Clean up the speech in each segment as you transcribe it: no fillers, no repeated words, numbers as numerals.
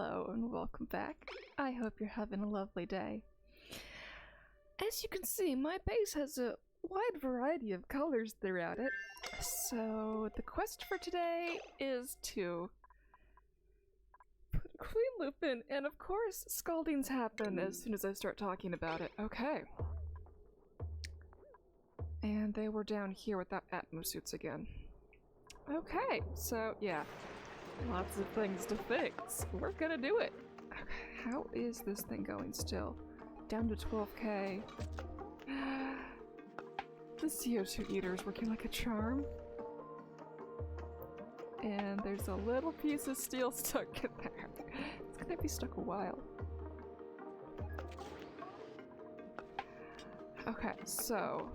Hello and welcome back. I hope you're having a lovely day. As you can see, my base has a wide variety of colors throughout it. So the quest for today is to put a queen loop in, and of course scaldings happen as soon as I start talking about it. Okay. And they were down here without Atmo suits again. Okay, so yeah. Lots of things to fix. We're gonna do it. Okay, how is this thing going still? Down to 12k. The CO2 eater is working like a charm. And there's a little piece of steel stuck in there. It's gonna be stuck a while. Okay, so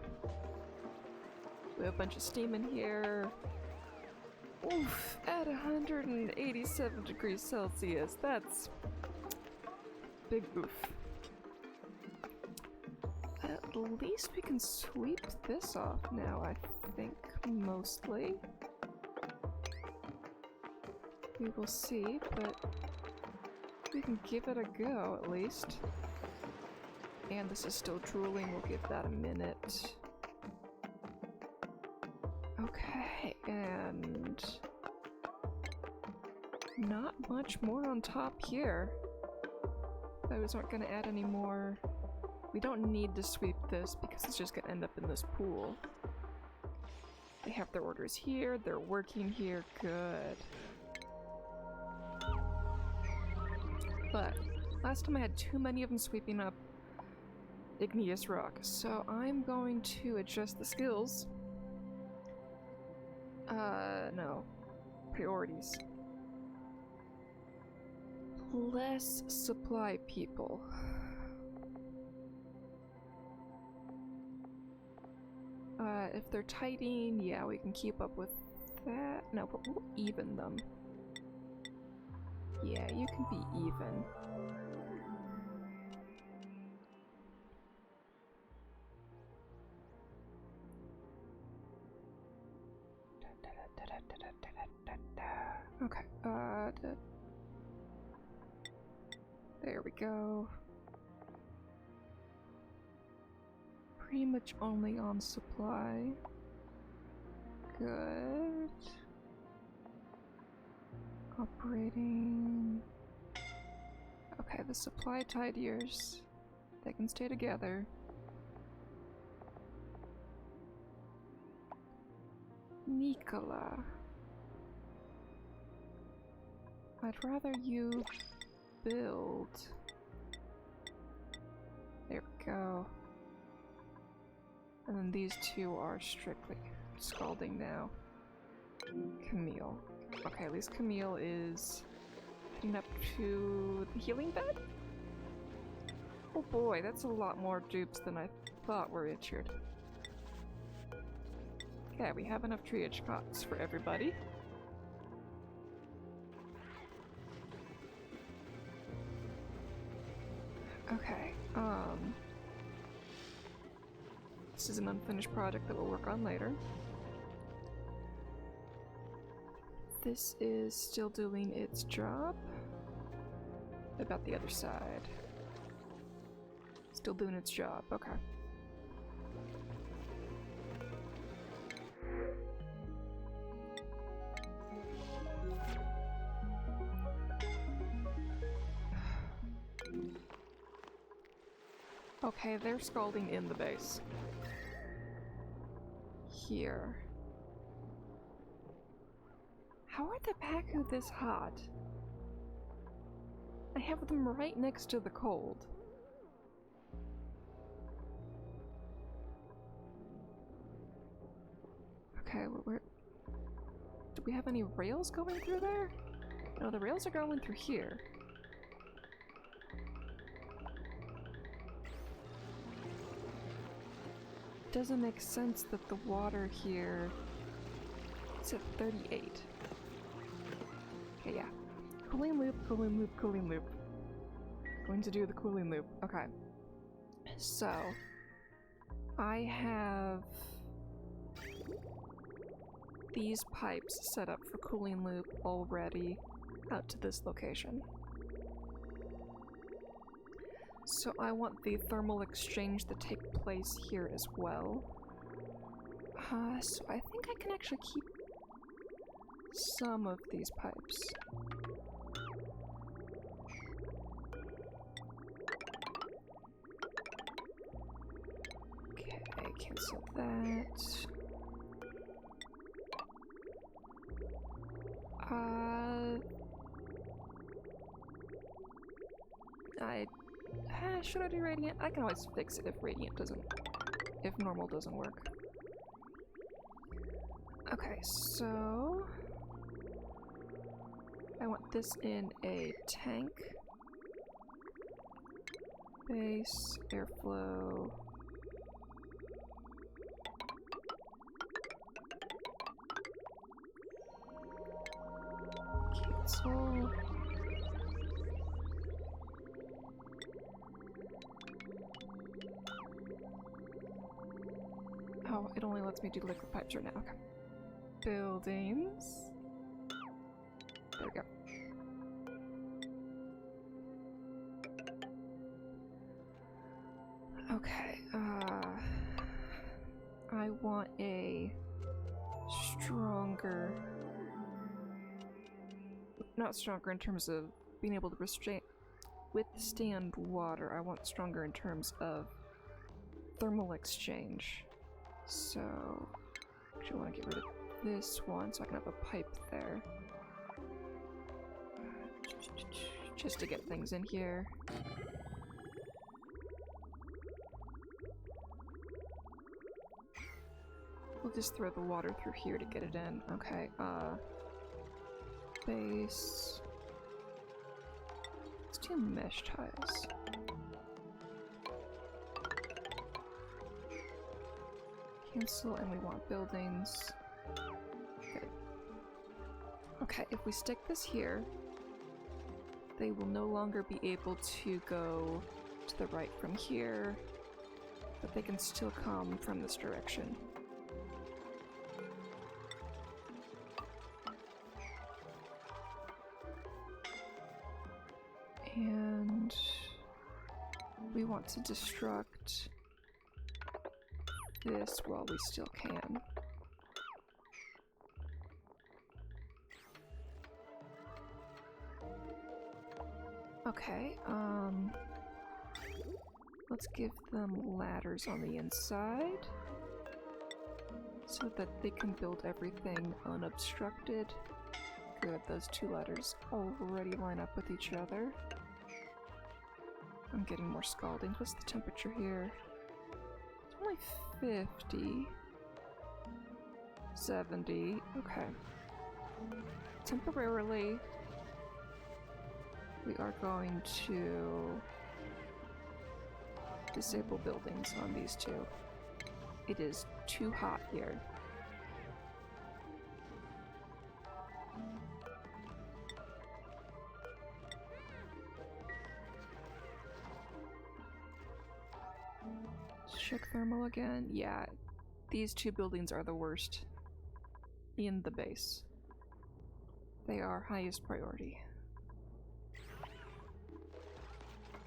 we have a bunch of steam in here. Oof, at 187 degrees Celsius, that's big oof. At least we can sweep this off now, I think, mostly. We will see, but we can give it a go at least. And this is still drooling, we'll give that a minute. Okay, and not much more on top here. Those aren't gonna add any more. We don't need to sweep this because it's just gonna end up in this pool. They have their orders here, they're working here, good. But last time I had too many of them sweeping up igneous rock, so I'm going to adjust the skills. No. Priorities. Less supply people. If they're tidying, yeah, we can keep up with that. No, but we'll even them. Yeah, you can be even. Okay, there we go. Pretty much only on supply. Good. Operating. Okay, the supply tidiers. They can stay together. Nicola. I'd rather you build. There we go. And then these two are strictly scalding now. Camille. Okay, at least Camille is heading up to the healing bed? Oh boy, that's a lot more dupes than I thought were injured. Okay, we have enough triage cots for everybody. Okay, this is an unfinished project that we'll work on later. This is still doing its job. What about the other side? Still doing its job, okay. Okay, they're scalding in the base. Here. How are the Paku this hot? I have them right next to the cold. Okay, where do we have any rails going through there? No, the rails are going through here. Doesn't make sense that the water here is at 38. Okay, yeah. Cooling loop, cooling loop, cooling loop. Going to do the cooling loop. Okay. So, I have these pipes set up for cooling loop already out to this location. So I want the thermal exchange to take place here as well. So I think I can actually keep some of these pipes. Okay, cancel that. Should I do radiant? I can always fix it if radiant doesn't, if normal doesn't work. Okay, so I want this in a tank. Base, airflow. Cancel. Oh, it only lets me do liquid pipes right now. Okay. Buildings. There we go. Okay, I want a stronger... Not stronger in terms of being able to withstand water. I want stronger in terms of thermal exchange. So, actually I want to get rid of this one so I can have a pipe there. Just to get things in here. We'll just throw the water through here to get it in. Okay, base. Let's do mesh tiles. Cancel, and we want buildings. Good. Okay, if we stick this here, they will no longer be able to go to the right from here, but they can still come from this direction. And we want to destruct this while we still can. Okay, let's give them ladders on the inside so that they can build everything unobstructed. Good, those two ladders already line up with each other. I'm getting more scalding. What's the temperature here? It's only 50. 70. Okay. Temporarily, we are going to disable buildings on these two. It is too hot here. Check thermal again. Yeah, these two buildings are the worst in the base. They are highest priority.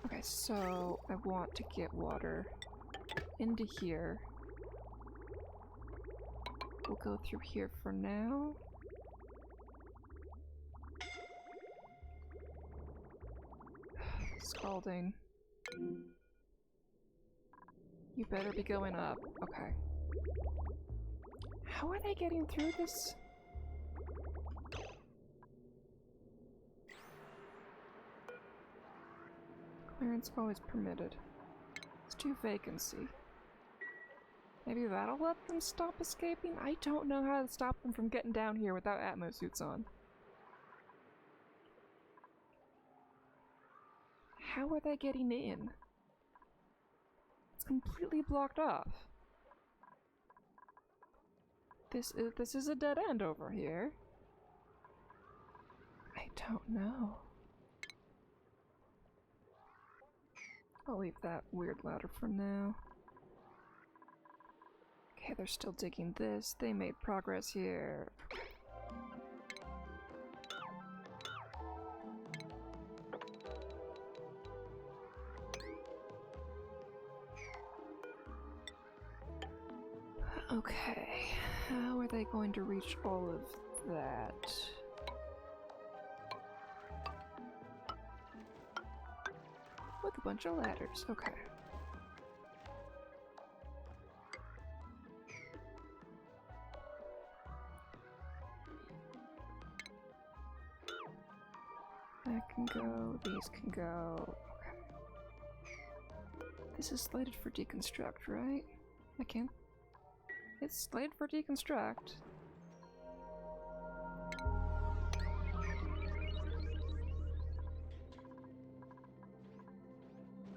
Okay, so I want to get water into here. We'll go through here for now. Scalding. You better be going up. Okay. How are they getting through this? Clearance always permitted. Let's do vacancy. Maybe that'll let them stop escaping? I don't know how to stop them from getting down here without Atmo suits on. How are they getting in? It's completely blocked off. This is a dead end over here. I don't know. I'll leave that weird ladder for now. Okay, they're still digging this. They made progress here. Okay, how are they going to reach all of that? With a bunch of ladders, okay. That can go, these can go, okay. This is slated for deconstruct, right? I can't. It's slated for deconstruct.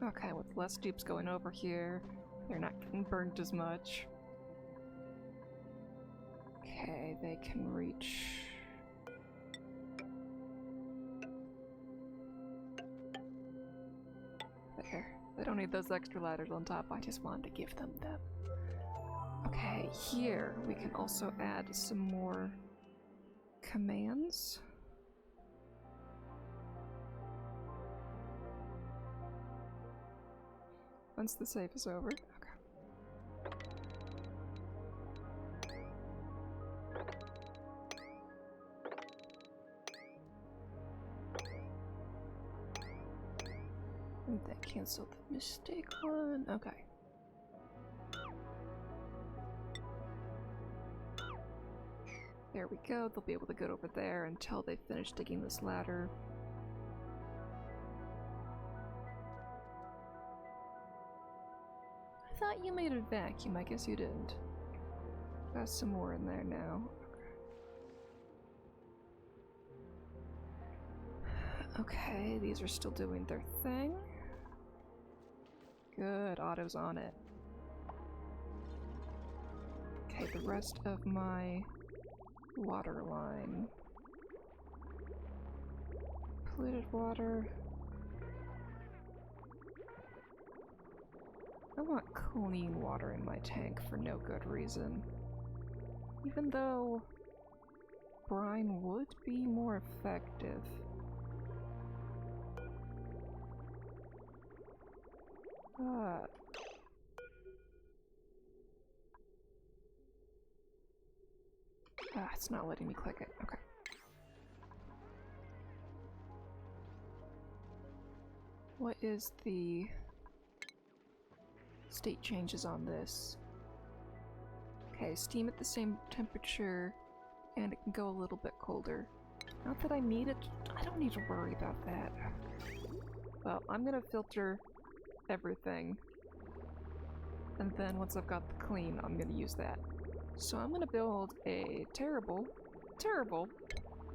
Okay, with less dupes going over here, they're not getting burnt as much. Okay, they can reach... there. They don't need those extra ladders on top, I just wanted to give them. Okay, here we can also add some more commands. Once the save is over. Okay. And that canceled the mistake one. Okay. There we go. They'll be able to get over there until they finish digging this ladder. I thought you made a vacuum. I guess you didn't. Got some more in there now. Okay, these are still doing their thing. Good, Otto's on it. Okay, the rest of my water line. Polluted water. I want clean water in my tank for no good reason. Even though brine would be more effective. It's not letting me click it. Okay. What is the state changes on this? Okay, steam at the same temperature, and it can go a little bit colder. Not that I need it. I don't need to worry about that. Well, I'm gonna filter everything. And then once I've got the clean, I'm gonna use that. So I'm gonna build a terrible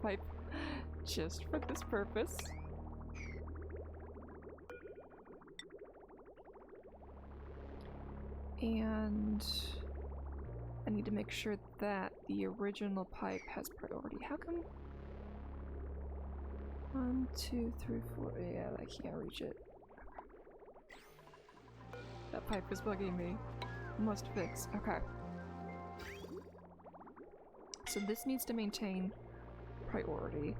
pipe just for this purpose. And I need to make sure that the original pipe has priority. How come? 1, 2, 3, 4. Yeah, I can't reach it. That pipe is bugging me. Must fix. Okay. So this needs to maintain priority.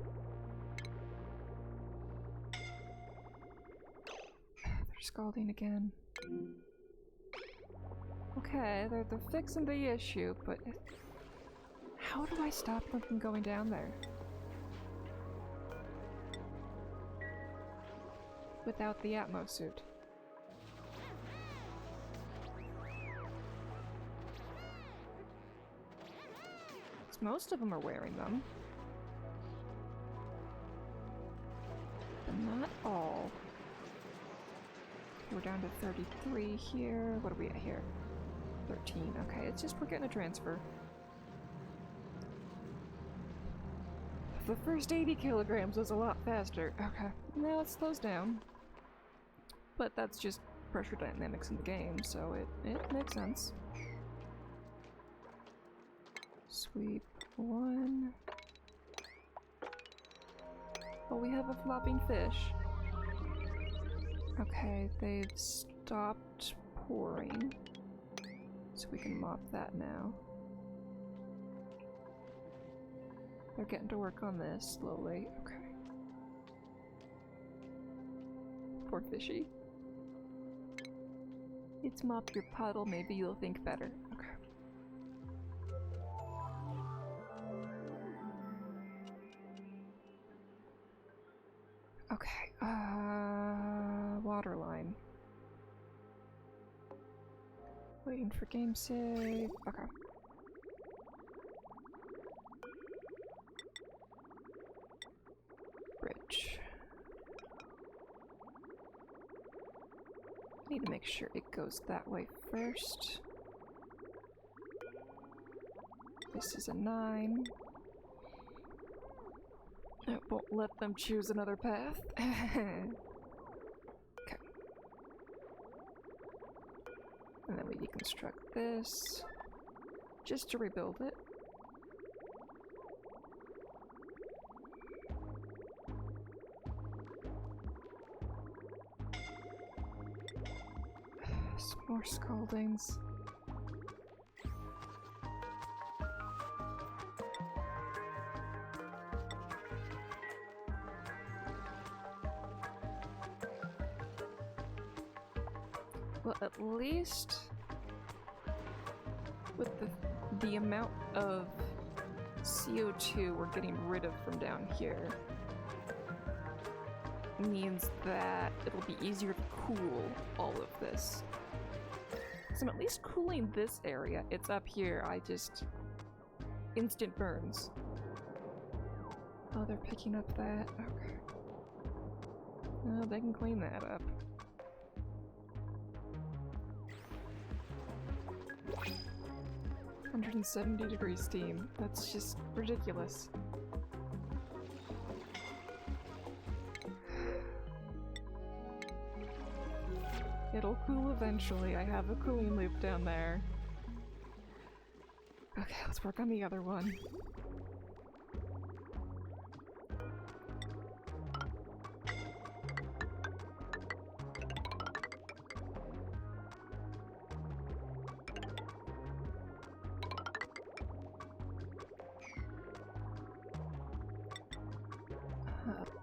They're scalding again. Okay, they're fixing the issue, but how do I stop them from going down there? Without the Atmo suit. Most of them are wearing them. But not all. Okay, we're down to 33 here. What are we at here? 13. Okay, it's just we're getting a transfer. The first 80 kilograms was a lot faster. Okay, now it slows down. But that's just pressure dynamics in the game, so it makes sense. Sweep 1. Oh, we have a flopping fish. Okay, they've stopped pouring. So we can mop that now. They're getting to work on this slowly. Okay. Poor fishy. It's mop your puddle, maybe you'll think better. Okay. Okay, water line. Waiting for game save. Okay. Bridge. Need to make sure it goes that way first. This is a 9. I won't let them choose another path. Okay. And then we deconstruct this just to rebuild it. Some more scaldings. Well, at least with the amount of CO2 we're getting rid of from down here means that it'll be easier to cool all of this. So I'm at least cooling this area. It's up here, I just... instant burns. Oh, they're picking up that. Okay. Oh, they can clean that up. $170 steam. That's just ridiculous. It'll cool eventually. I have a cooling loop down there. Okay, let's work on the other one.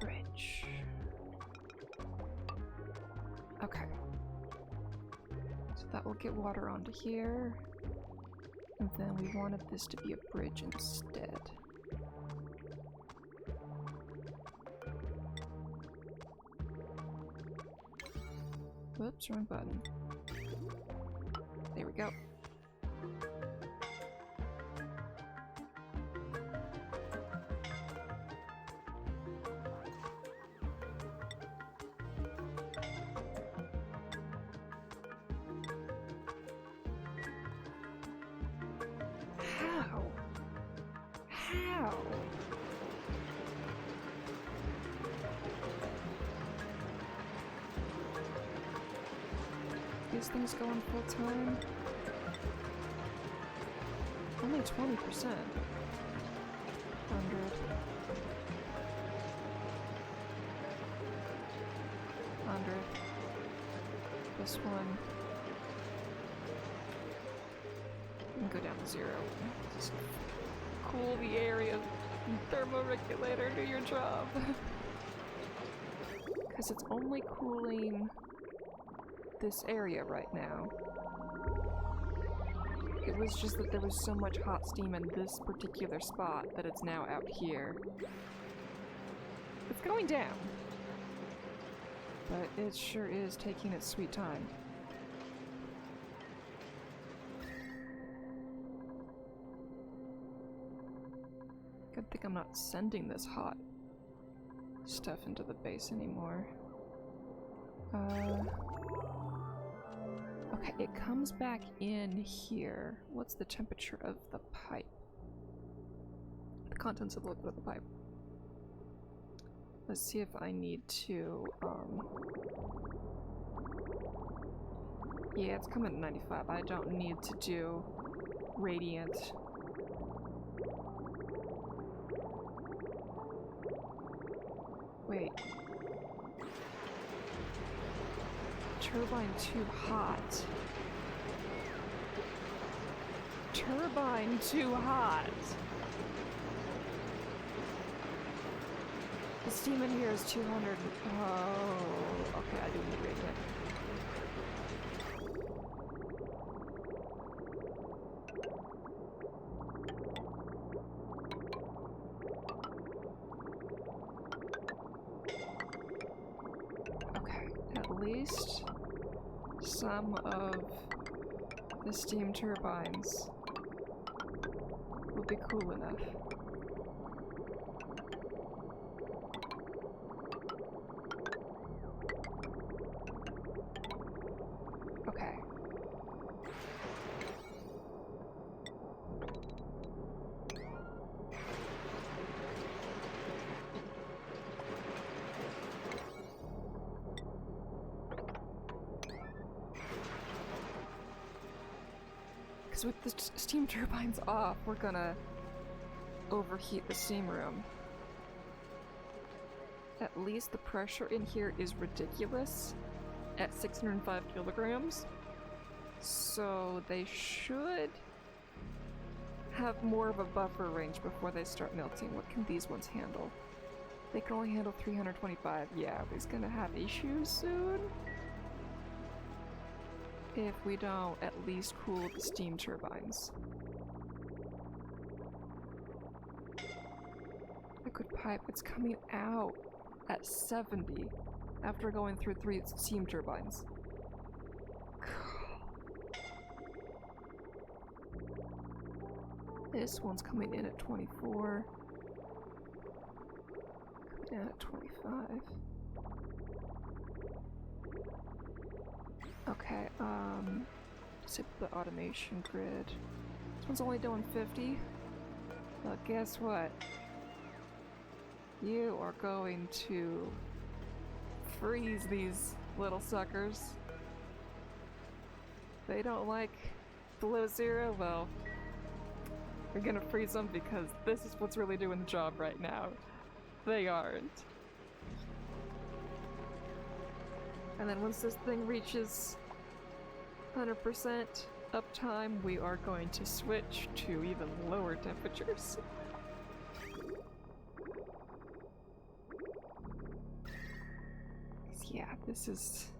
Bridge. Okay. So that will get water onto here. And then we wanted this to be a bridge instead. Whoops, wrong button. There we go. These things going full time? Only 20%. 100. This one. And go down to 0. Just cool the area. Thermoregulator, do your job. Because it's only cooling this area right now. It was just that there was so much hot steam in this particular spot that it's now out here. It's going down. But it sure is taking its sweet time. Good thing I'm not sending this hot stuff into the base anymore. Okay, it comes back in here. What's the temperature of the pipe? The contents of the liquid of the pipe. Let's see if I need to, yeah, it's coming at 95. I don't need to do radiant. Wait. Turbine too hot. Turbine too hot. The steam in here is 200. Oh, okay, I do need radiant. least some of the steam turbines will be cool enough. Okay. Because with the steam turbines off, we're gonna overheat the steam room. At least the pressure in here is ridiculous at 605 kilograms. So they should have more of a buffer range before they start melting. What can these ones handle? They can only handle 325. Yeah, he's gonna have issues soon. If we don't at least cool the steam turbines. Liquid pipe, it's coming out at 70 after going through 3 steam turbines. This one's coming in at 24. Coming in at 25. Okay, disable the automation grid. This one's only doing 50. But guess what? You are going to freeze these little suckers. They don't like below 0, well, we're gonna freeze them because this is what's really doing the job right now. They aren't. And then once this thing reaches 100% uptime, we are going to switch to even lower temperatures. Yeah, this is...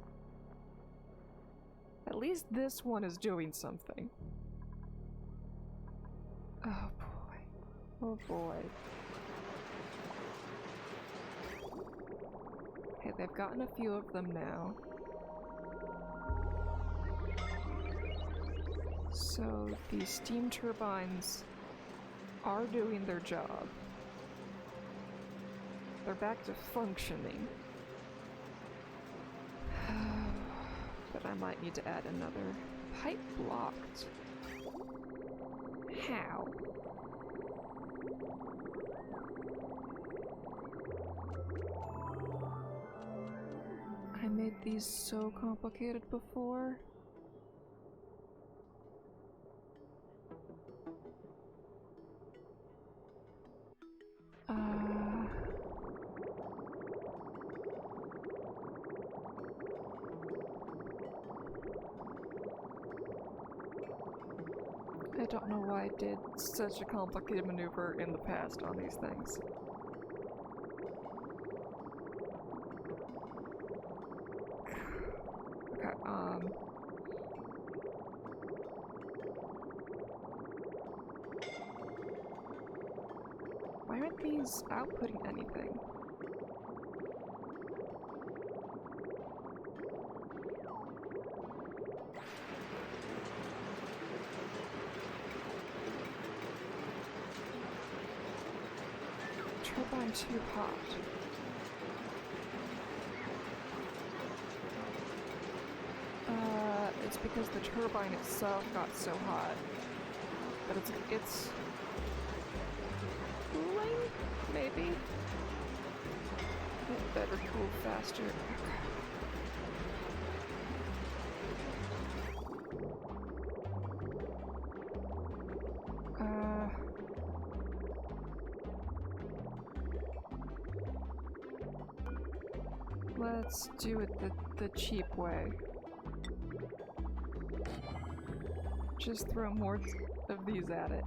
At least this one is doing something. Oh boy. Oh boy. Okay, they've gotten a few of them now. So these steam turbines are doing their job. They're back to functioning. But I might need to add another pipe blocked. How? I made these so complicated before. I don't know why I did such a complicated maneuver in the past on these things. Okay, why aren't these outputting anything? Turbine too hot. It's because the turbine itself got so hot. But it's cooling, maybe? It better cool faster. Let's do it the cheap way. Just throw more of these at it.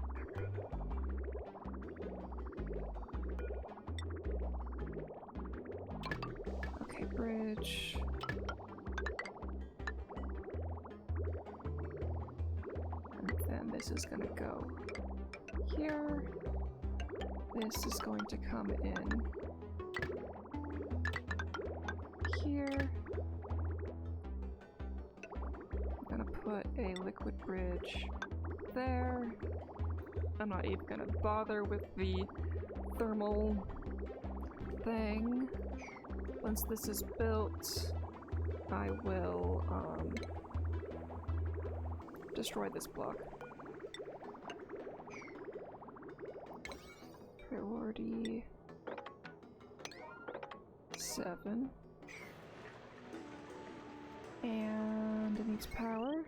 Okay, bridge. And then this is gonna go here. This is going to come in here. a liquid bridge there. I'm not even gonna bother with the thermal thing. Once this is built, I will destroy this block. Priority 7. And it needs power.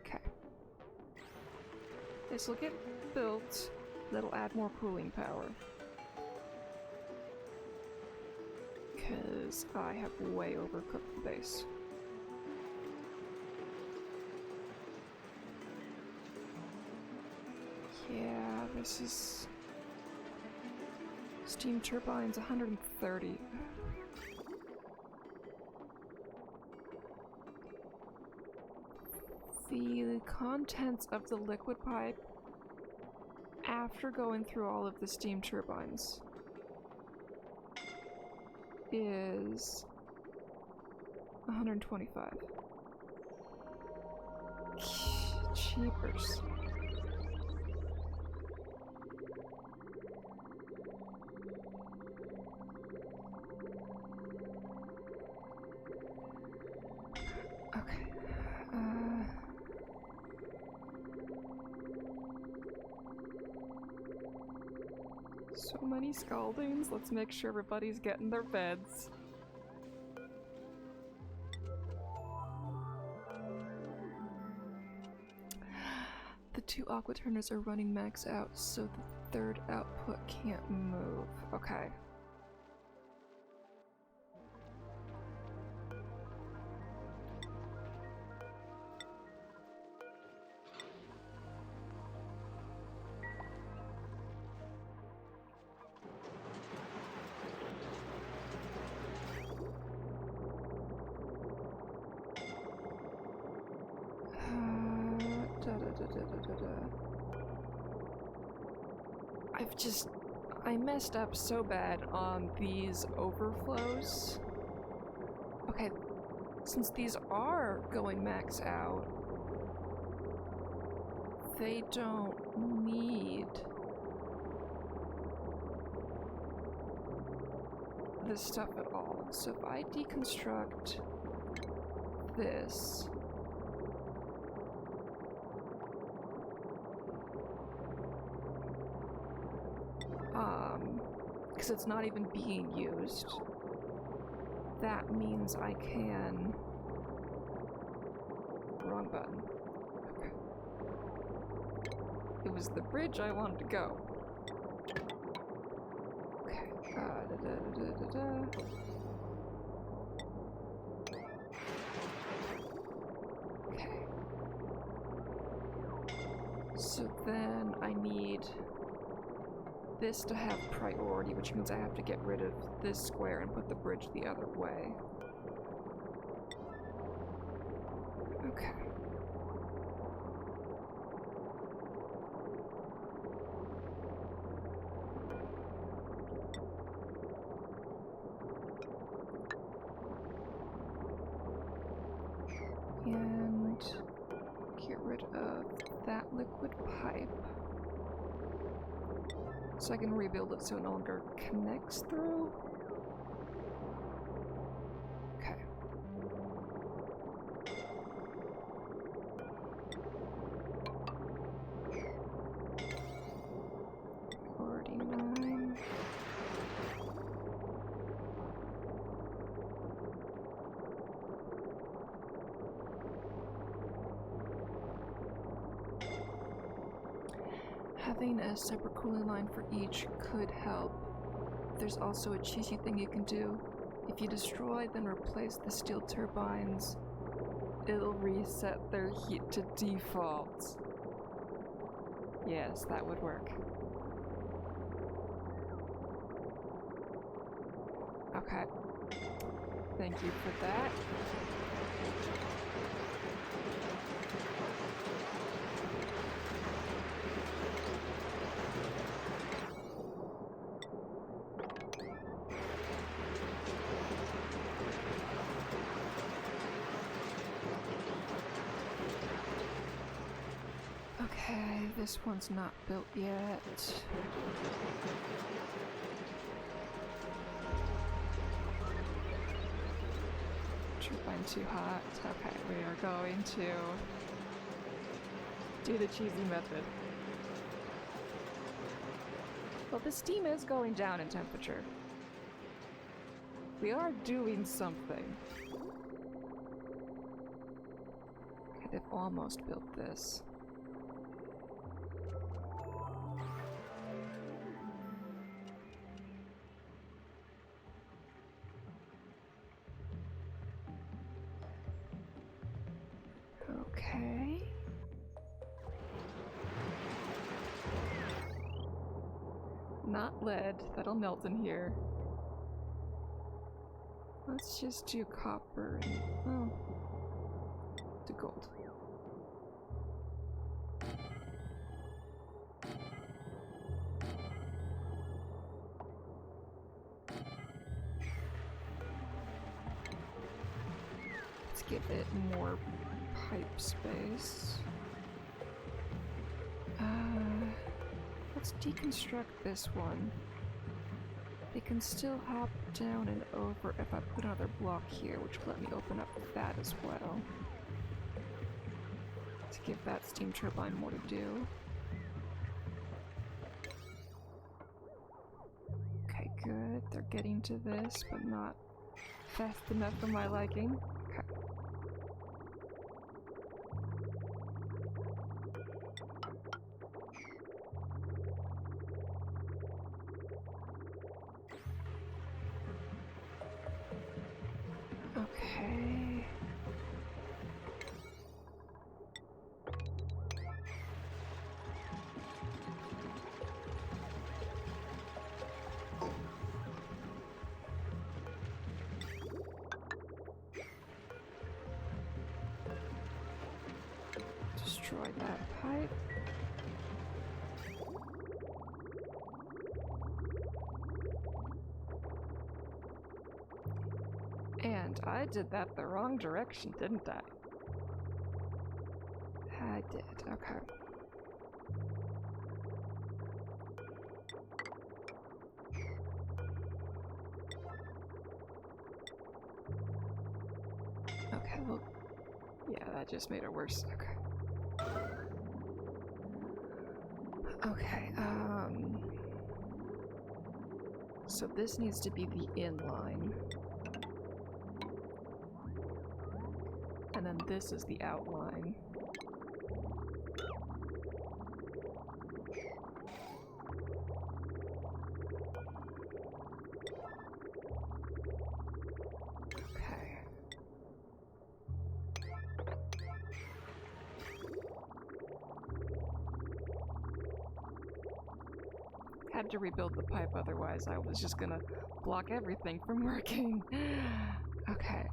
Okay. This will get built. That'll add more cooling power. Because I have way overcooked the base. Yeah, this is... Steam turbines 130. The contents of the liquid pipe after going through all of the steam turbines is 125. Cheapers. Okay. So many scaldings. Let's make sure everybody's getting their beds. The 2 aqua turners are running max out, so the 3rd output can't move. Okay. I messed up so bad on these overflows. Okay, since these are going max out, they don't need this stuff at all. So if I deconstruct this, because it's not even being used, that means I can... Wrong button. Okay. It was the bridge I wanted to go. Okay. Okay. So then I need this to have priority, which means I have to get rid of this square and put the bridge the other way. Okay. And get rid of that liquid pipe. So I can rebuild it so it no longer connects through. Okay. Already 9. Having a separate cooling line for each could help. There's also a cheesy thing you can do. If you destroy then replace the steel turbines, it'll reset their heat to default. Yes, that would work. Okay. Thank you for that. This one's not built yet. Turbine too hot. Okay, we are going to do the cheesy method. Well, the steam is going down in temperature. We are doing something. Okay, they've almost built this. Okay. Not lead, that'll melt in here. Let's just do copper and, oh, to gold. Let's give it more pipe space. Let's deconstruct this one. They can still hop down and over if I put another block here, which will let me open up that as well. To give that steam turbine more to do. Okay, good. They're getting to this, but not fast enough for my liking. Okay. Okay. Destroy that pipe. And I did that the wrong direction, didn't I? I did, okay. Okay, well, yeah, that just made it worse, okay. Okay, so this needs to be the inline. And then this is the outline. Okay. Had to rebuild the pipe, otherwise I was just gonna block everything from working. Okay,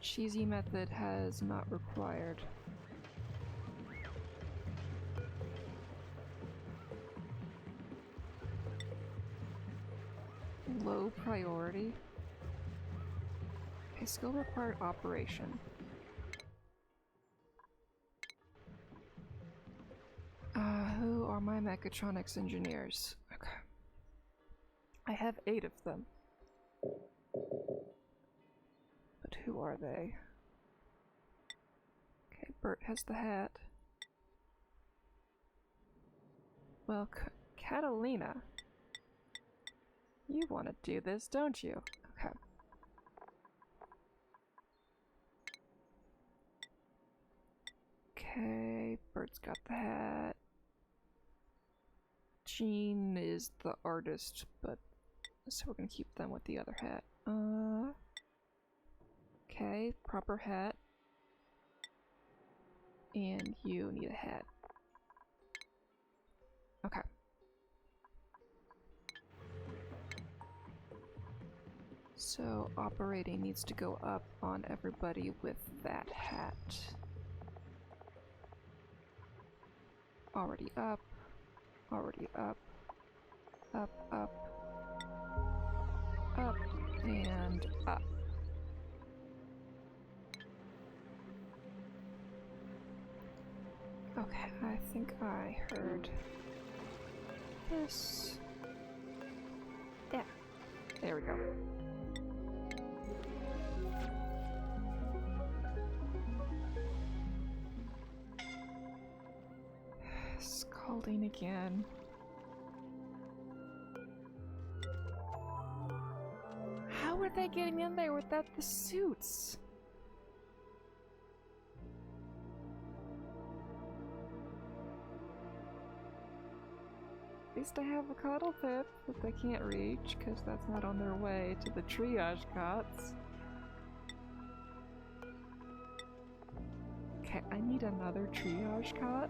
cheesy method has not required. Low priority. Okay, skill required operation. Who are my mechatronics engineers? Okay. I have 8 of them. But who are they? Okay, Bert has the hat. Well, Catalina. You want to do this, don't you? Okay. Okay, Bert's got the hat. Jean is the artist, but so we're gonna keep them with the other hat. Okay, proper hat. And you need a hat. Okay. So operating needs to go up on everybody with that hat. Already up. Already up. Up, up. Up, and up. Okay. think I heard this. Yeah, there we go. Scalding again. How are they getting in there without the suits? At least I have a cuddle pip that they can't reach, because that's not on their way to the triage cots. Okay, I need another triage cot.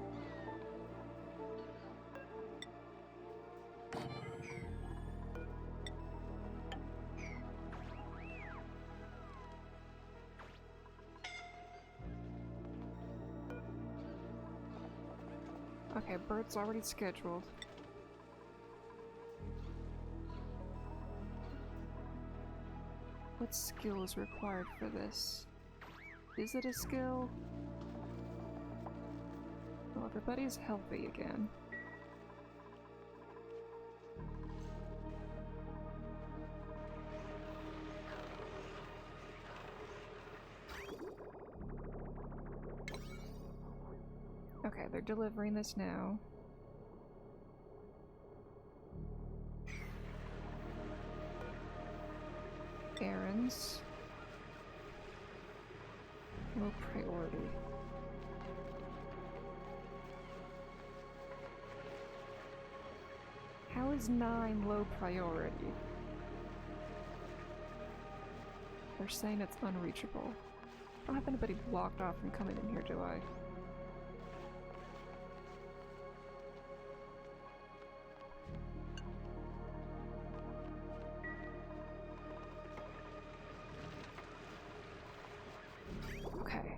Okay, Bert's already scheduled. What skill is required for this? Is it a skill? Well, everybody's healthy again. Okay, they're delivering this now. Errands. Low priority. How is 9 low priority? They're saying it's unreachable. I don't have anybody blocked off from coming in here, do I? Okay.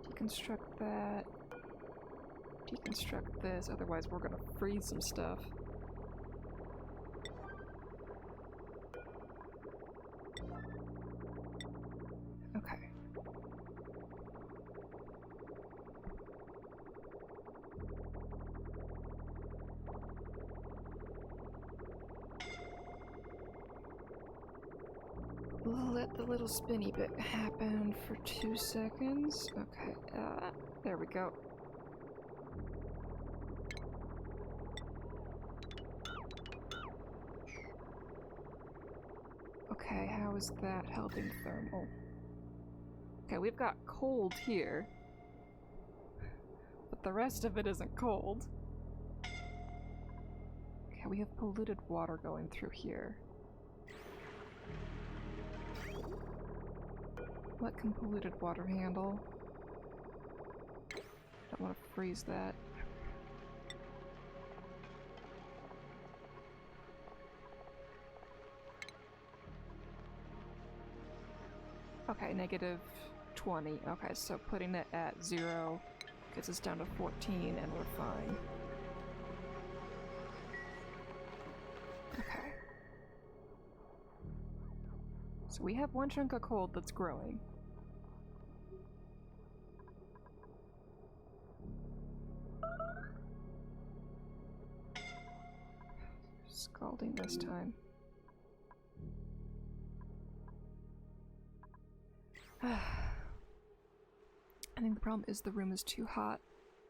Deconstruct that. Deconstruct this, otherwise we're gonna freeze some stuff. Okay. Let the little spinny bit happen for 2 seconds. Okay, there we go. Okay, how is that helping thermal? Okay, we've got cold here, but the rest of it isn't cold. Okay, we have polluted water going through here. What can polluted water handle? Don't want to freeze that. Okay, negative 20. Okay, so putting it at 0 gets us down to 14 and we're fine. Okay. So we have one chunk of cold that's growing. Scalding this time. I think the problem is the room is too hot.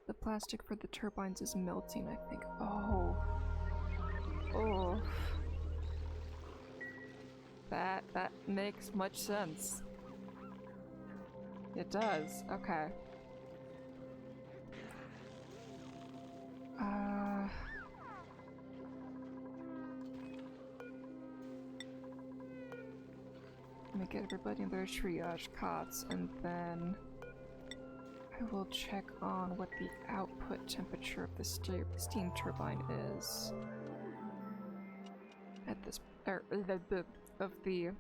The plastic for the turbines is melting, I think. Oh. Oh. That makes much sense. It does. Okay. Let me get everybody in their triage cots, and then I will check on what the output temperature of the steam turbine is at this, of the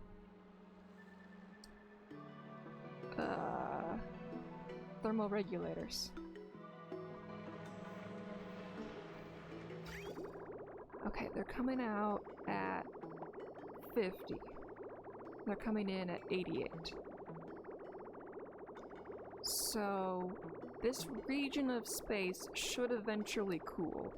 thermal regulators. Okay, they're coming out at 50. They're coming in at 88. So this region of space should eventually cool.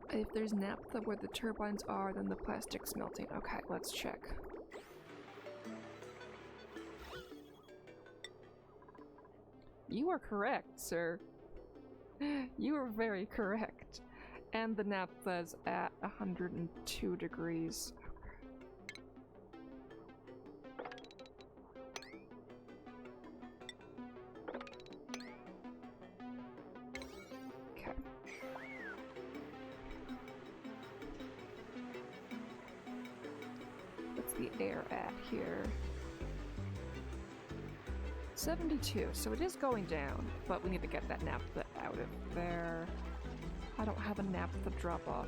If there's naphtha where the turbines are, then the plastic's melting. Okay, let's check. You are correct, sir. You are very correct. And the naphtha's at 102 degrees. Okay. What's the air at here? 72, so it is going down, but we need to get that naphtha out of there. I don't have a naphtha drop off.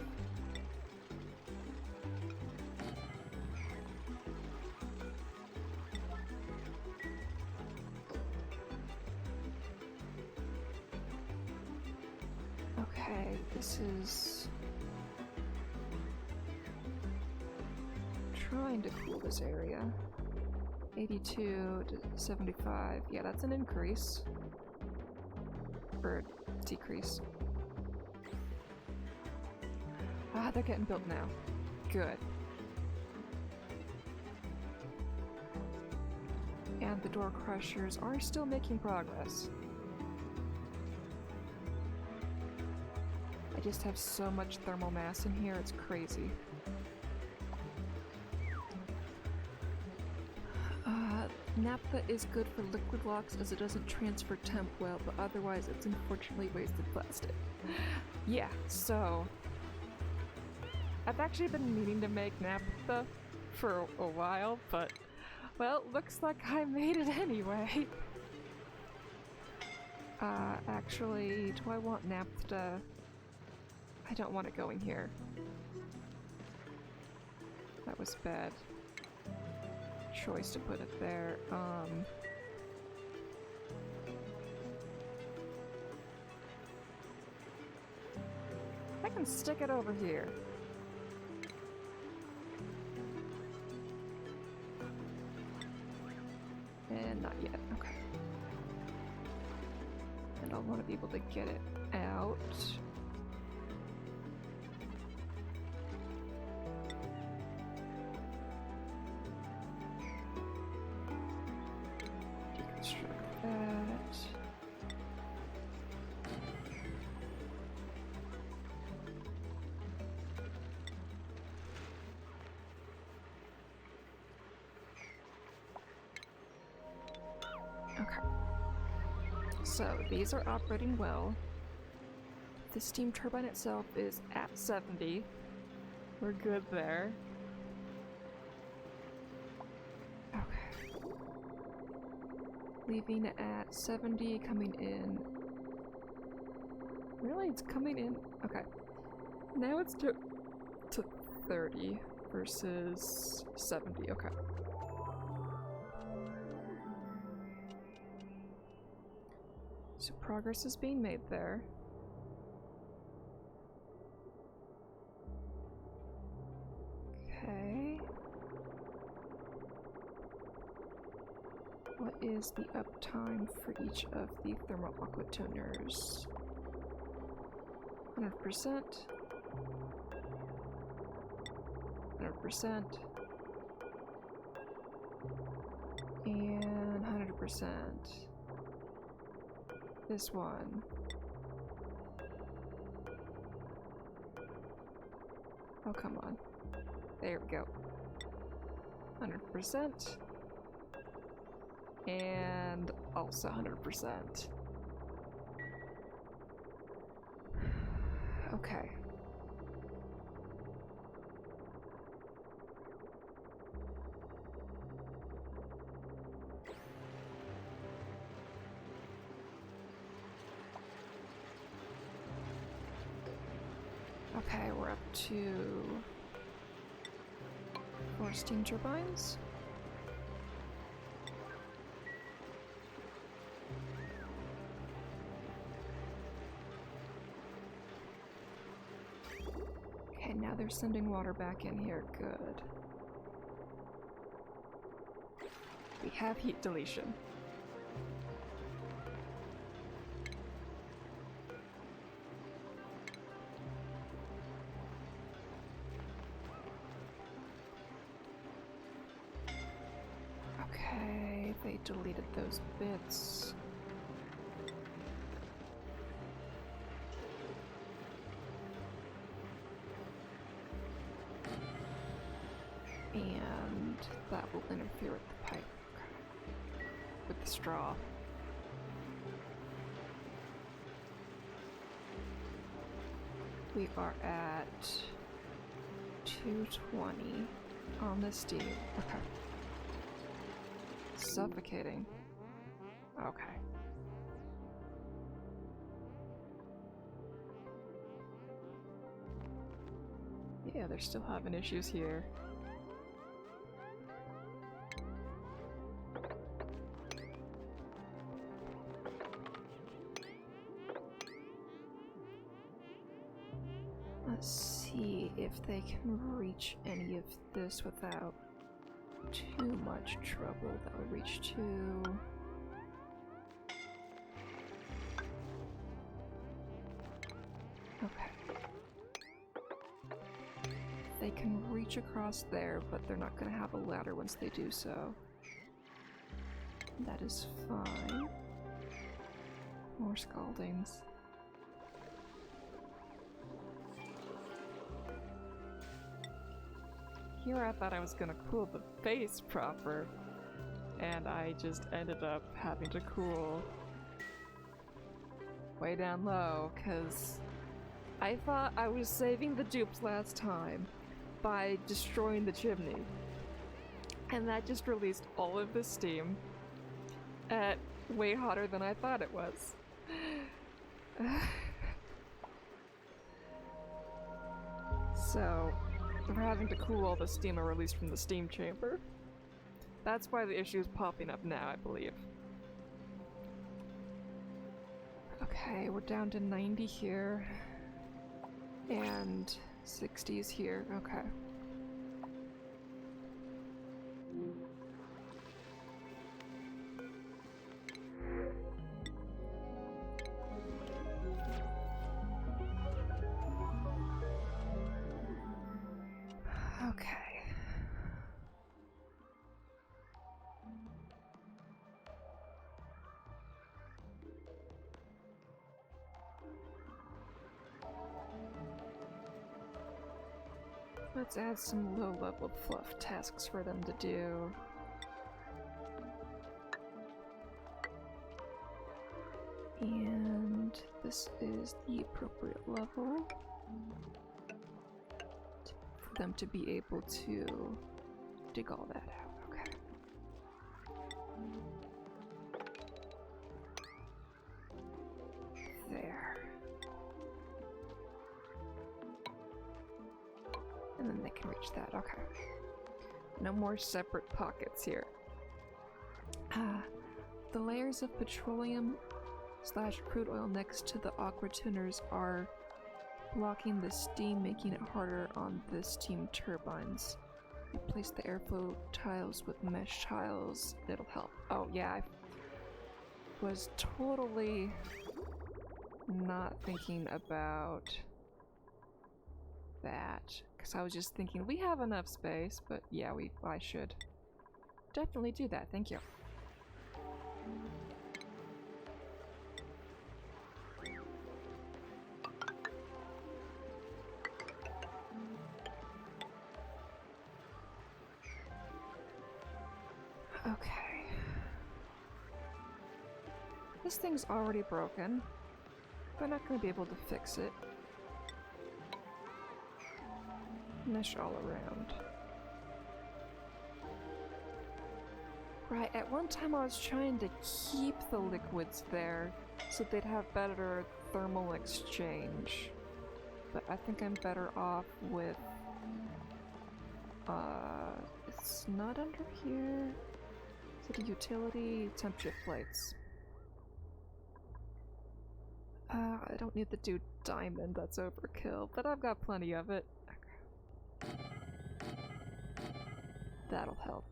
Okay, this is trying to cool this area. 82 to 75. Yeah, that's an increase. Or decrease. Ah, they're getting built now. Good. And the door crushers are still making progress. I just have so much thermal mass in here, it's crazy. Naphtha is good for liquid locks as it doesn't transfer temp well, but otherwise it's unfortunately wasted plastic. Yeah, so I've actually been meaning to make naphtha for a while, but well, looks like I made it anyway. Actually, do I want naphtha? I don't want it going here. That was bad choice to put it there. I can stick it over here. And not yet, okay. And I'll want to be able to get it out. So these are operating well. The steam turbine itself is at 70. We're good there. Okay. Leaving at 70, coming in. Really? It's coming in? Okay. Now it's to 30 versus 70. Okay. So progress is being made there. Okay. What is the uptime for each of the thermal aqua tuners? 100%. 100%. And 100%. This one. Oh, come on. There we go. 100%. And also 100%. Okay. Okay, we're up to 4 steam turbines. Okay, now they're sending water back in here. Good. have heat deletion. Okay, they deleted those bits. And that will interfere with the pipe. Okay. With the straw. We are at 220 on the steam. Okay. Suffocating. Okay. Yeah, they're still having issues here. Let's see if they can reach any of this without too much trouble. That will reach to... Okay. They can reach across there, but they're not going to have a ladder once they do so. That is fine. More scaldings. Here I thought I was gonna cool the base proper, and I just ended up having to cool way down low, because I thought I was saving the dupes last time by destroying the chimney. And that just released all of the steam at way hotter than I thought it was. So, we're having to cool all the steam I released from the steam chamber. That's why the issue is popping up now, I believe. Okay, we're down to 90 here. And 60s here, okay. Okay. Let's add some low-level fluff tasks for them to do. And this is the appropriate level for them to be able to dig all that out. Okay. There. And then they can reach that. Okay. No more separate pockets here. The layers of petroleum / crude oil next to the aqua tuners are blocking the steam, making it harder on the steam turbines. Replace the airflow tiles with mesh tiles. It'll help. Oh yeah, I was totally not thinking about that. Because I was just thinking, we have enough space, but yeah, I should definitely do that. Thank you. Okay. This thing's already broken. They're not going to be able to fix it. Mesh all around. Right, at one time I was trying to keep the liquids there so they'd have better thermal exchange. But I think I'm better off with... it's not under here. Is it a utility? Temperature plates. I don't need to do diamond, that's overkill, but I've got plenty of it. That'll help.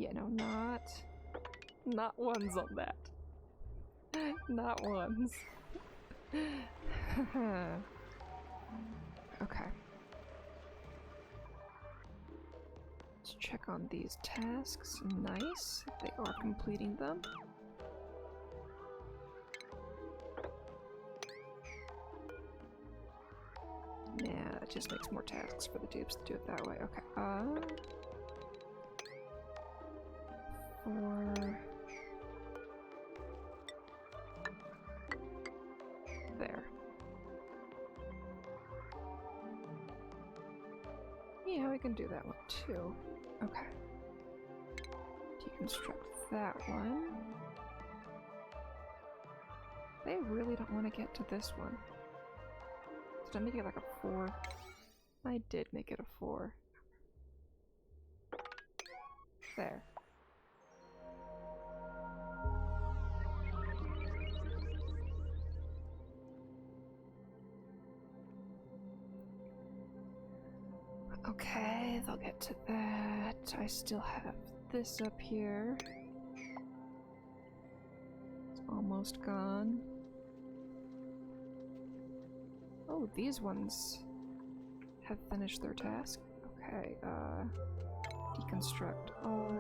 Yeah, no, not ones on that. Not ones. Okay. Let's check on these tasks. Nice. They are completing them. Yeah, it just makes more tasks for the dupes to do it that way. Okay. There. Yeah, we can do that one too. Okay. Deconstruct that one. They really don't want to get to this one. Did I make it like a 4? I did make it a 4. There. Okay, they'll get to that. I still have this up here. It's almost gone. Oh, these ones have finished their task. Okay, deconstruct all.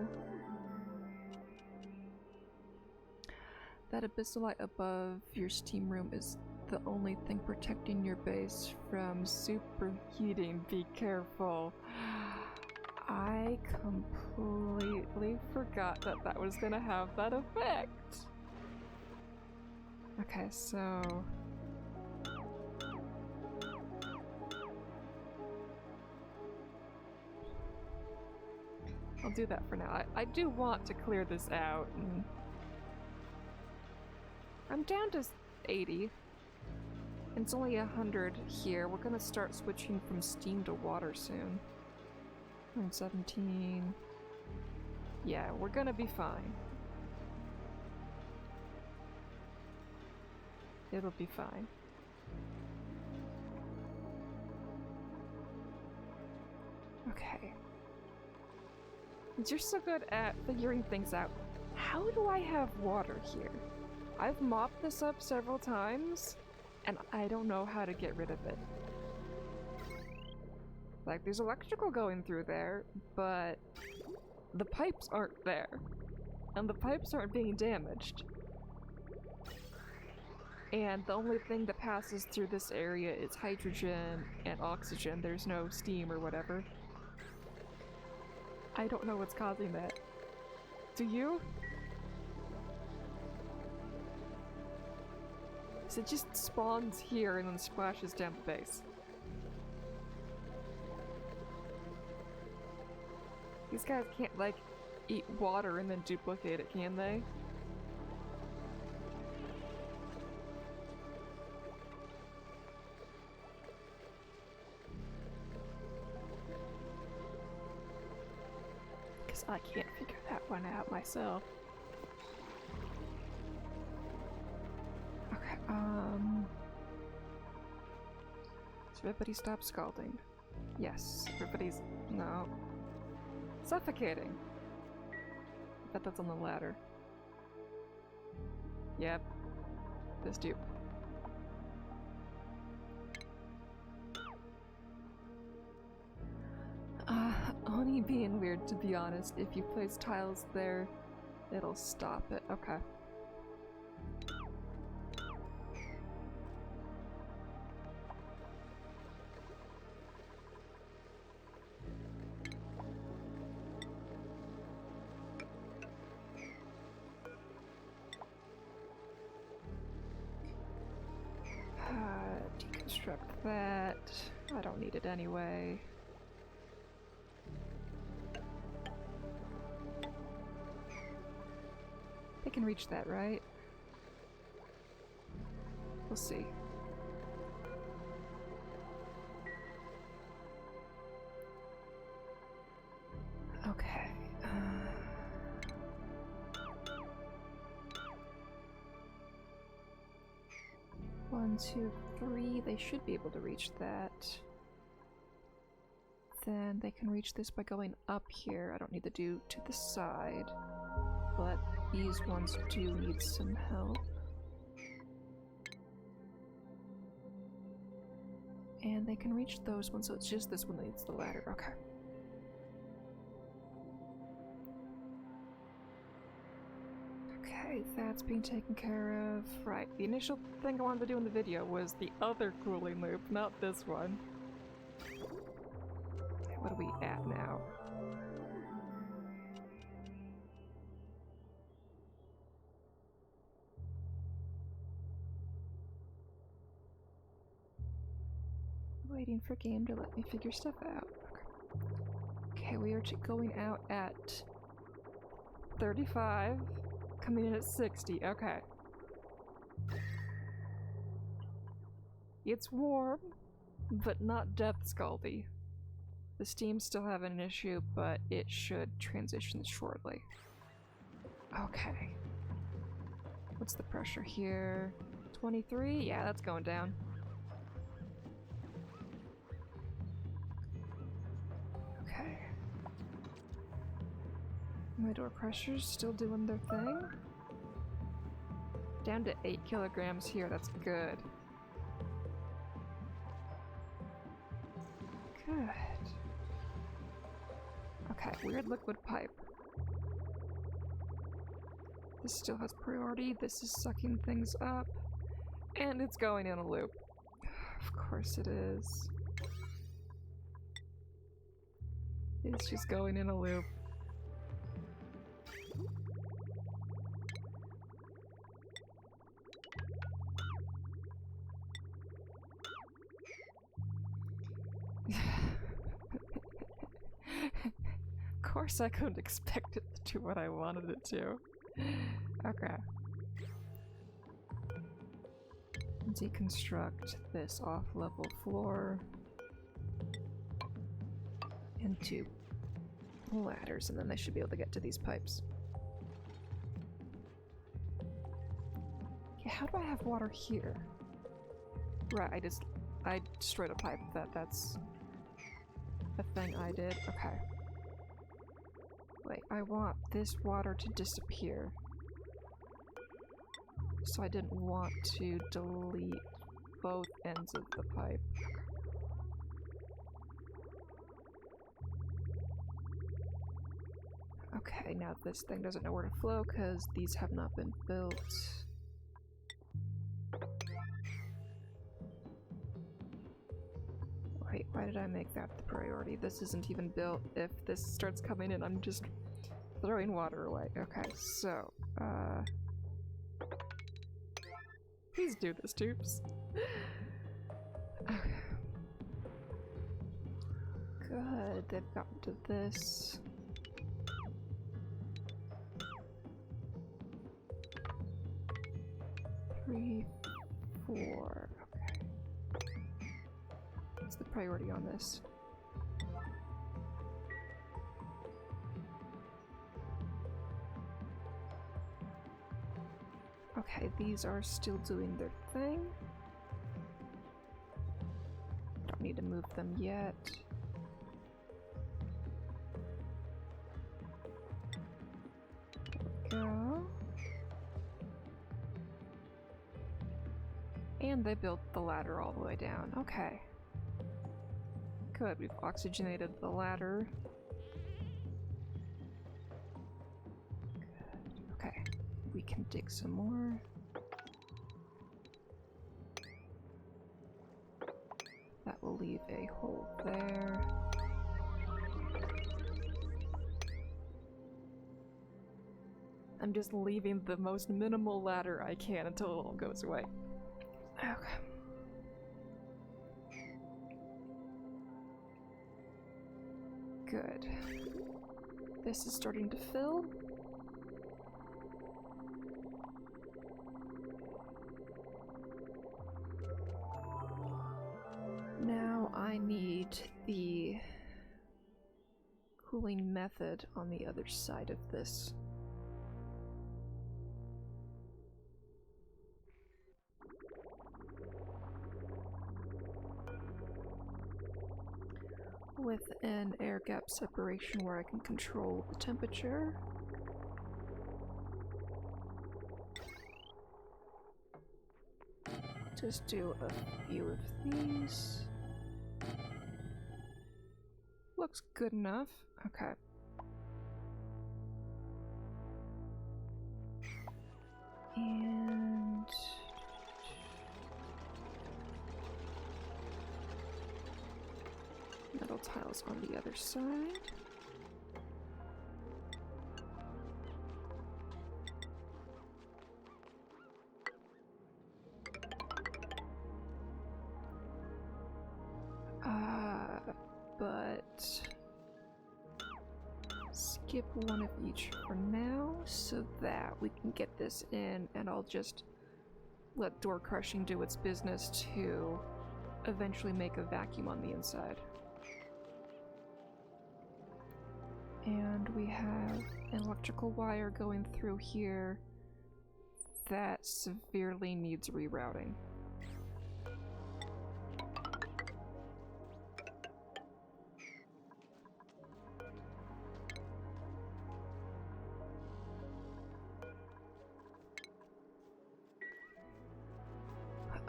That abyssalite above your steam room is the only thing protecting your base from superheating. Be careful. I completely forgot that that was gonna have that effect. Okay, so... I'll do that for now. I do want to clear this out, and... I'm down to 80. And it's only 100 here. We're gonna start switching from steam to water soon. 117. Yeah, we're gonna be fine. It'll be fine. Okay. You're so good at figuring things out. How do I have water here? I've mopped this up several times, and I don't know how to get rid of it. Like, there's electrical going through there, but the pipes aren't there. And the pipes aren't being damaged. And the only thing that passes through this area is hydrogen and oxygen. There's no steam or whatever. I don't know what's causing that. Do you? So it just spawns here and then splashes down the base. These guys can't, like, eat water and then duplicate it, can they? Because I can't figure that one out myself. Okay, so everybody stop scalding. Yes, everybody's... no. Suffocating. I bet that's on the ladder. Yep. This dupe. Only being weird, to be honest. If you place tiles there, it'll stop it. Okay. Deconstruct that. I don't need it anyway. They can reach that, right? We'll see. Okay. 1, 2, 3. They should be able to reach that. then they can reach this by going up here. I don't need to do to the side, but these ones do need some help. And they can reach those ones, so it's just this one that needs the ladder. Okay. Okay, that's being taken care of. Right, the initial thing I wanted to do in the video was the other cooling loop, not this one. Okay, what are we at now? Waiting for game to let me figure stuff out. Okay, we are going out at 35, coming in at 60. Okay. It's warm, but not death scaldy. The steam's still having an issue, but it should transition shortly. Okay. What's the pressure here? 23? Yeah, that's going down. Okay. My door crushers still doing their thing. Down to 8 kilograms here, that's good. Good. Okay, weird liquid pipe. This still has priority, this is sucking things up. And it's going in a loop. Of course it is. It's just going in a loop. Of course I couldn't expect it to do what I wanted it to. Okay. Deconstruct this off-level floor into ladders, and then they should be able to get to these pipes. Yeah, how do I have water here? Right, I destroyed a pipe. That's a thing I did. Okay. Wait, I want this water to disappear. So I didn't want to delete both ends of the pipe. Okay, now this thing doesn't know where to flow because these have not been built. Wait, why did I make that the priority? This isn't even built. If this starts coming in, I'm just throwing water away. Okay, so, please do this, tubes. Okay. Good, they've gotten to this. Three, 4. Okay. What's the priority on this? Okay, these are still doing their thing. Don't need to move them yet. There we go. And they built the ladder all the way down. Okay. Good, we've oxygenated the ladder. Good. Okay. We can dig some more. That will leave a hole there. I'm just leaving the most minimal ladder I can until it all goes away. Okay. Good. This is starting to fill. Now I need the cooling method on the other side of this. with an air gap separation where I can control the temperature. Just do a few of these. Looks good enough. Okay. And metal tiles on the other side. But skip one of each for now so that we can get this in, and I'll just let door crushing do its business to eventually make a vacuum on the inside. And we have an electrical wire going through here that severely needs rerouting.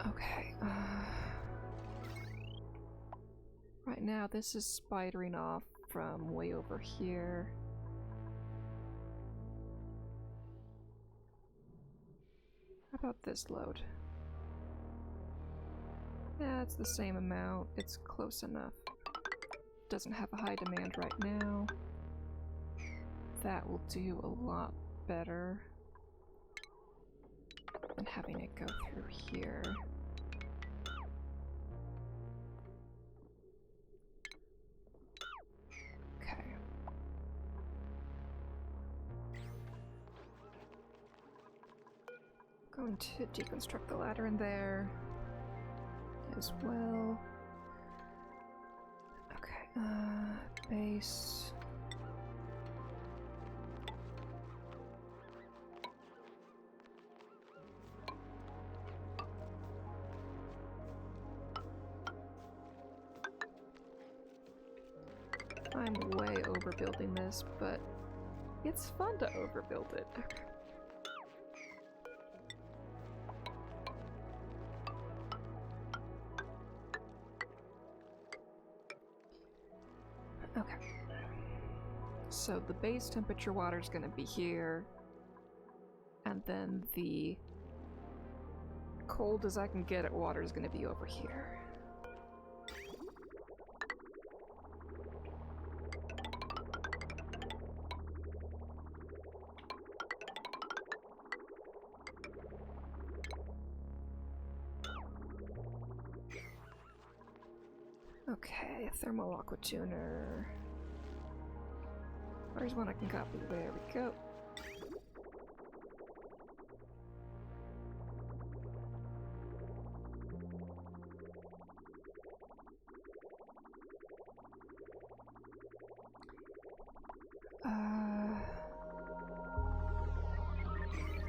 Okay, right now this is spidering off from way over here. How about this load? Yeah, it's the same amount. It's close enough. Doesn't have a high demand right now. That will do a lot better than having it go through here. Okay. Going to deconstruct the ladder in there as well. Okay, base. I'm way overbuilding this, but it's fun to overbuild it. Okay. So the base temperature water is going to be here, and then the cold as I can get it water is going to be over here. Okay, thermal aqua tuner. There's one I can copy. There we go.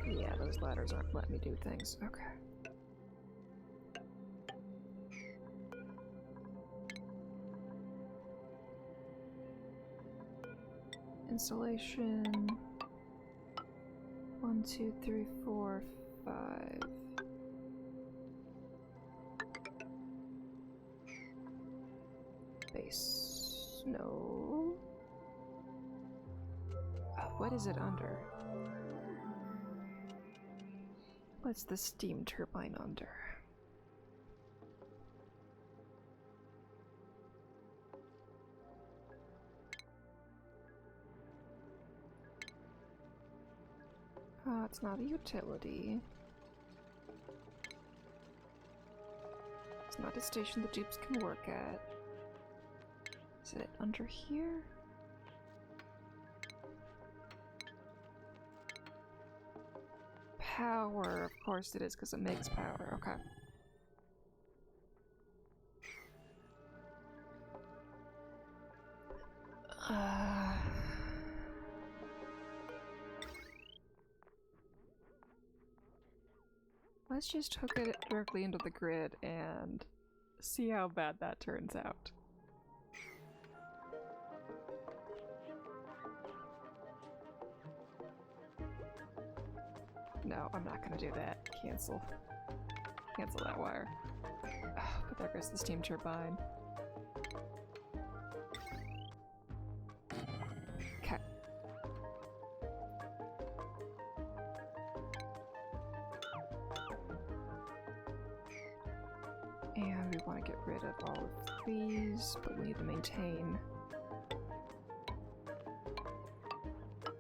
Yeah, those ladders aren't letting me do things. Okay. Insulation. 1, 2, 3, 4, 5. Base. No. What is it under? What's the steam turbine under? It's not a utility. It's not a station the dupes can work at. Is it under here? Power, of course it is, because it makes power. Okay. Let's just hook it directly into the grid and see how bad that turns out. No, I'm not gonna do that. Cancel. Cancel that wire. Oh, but there goes the steam turbine. Okay. And we want to get rid of all of these, but we need to maintain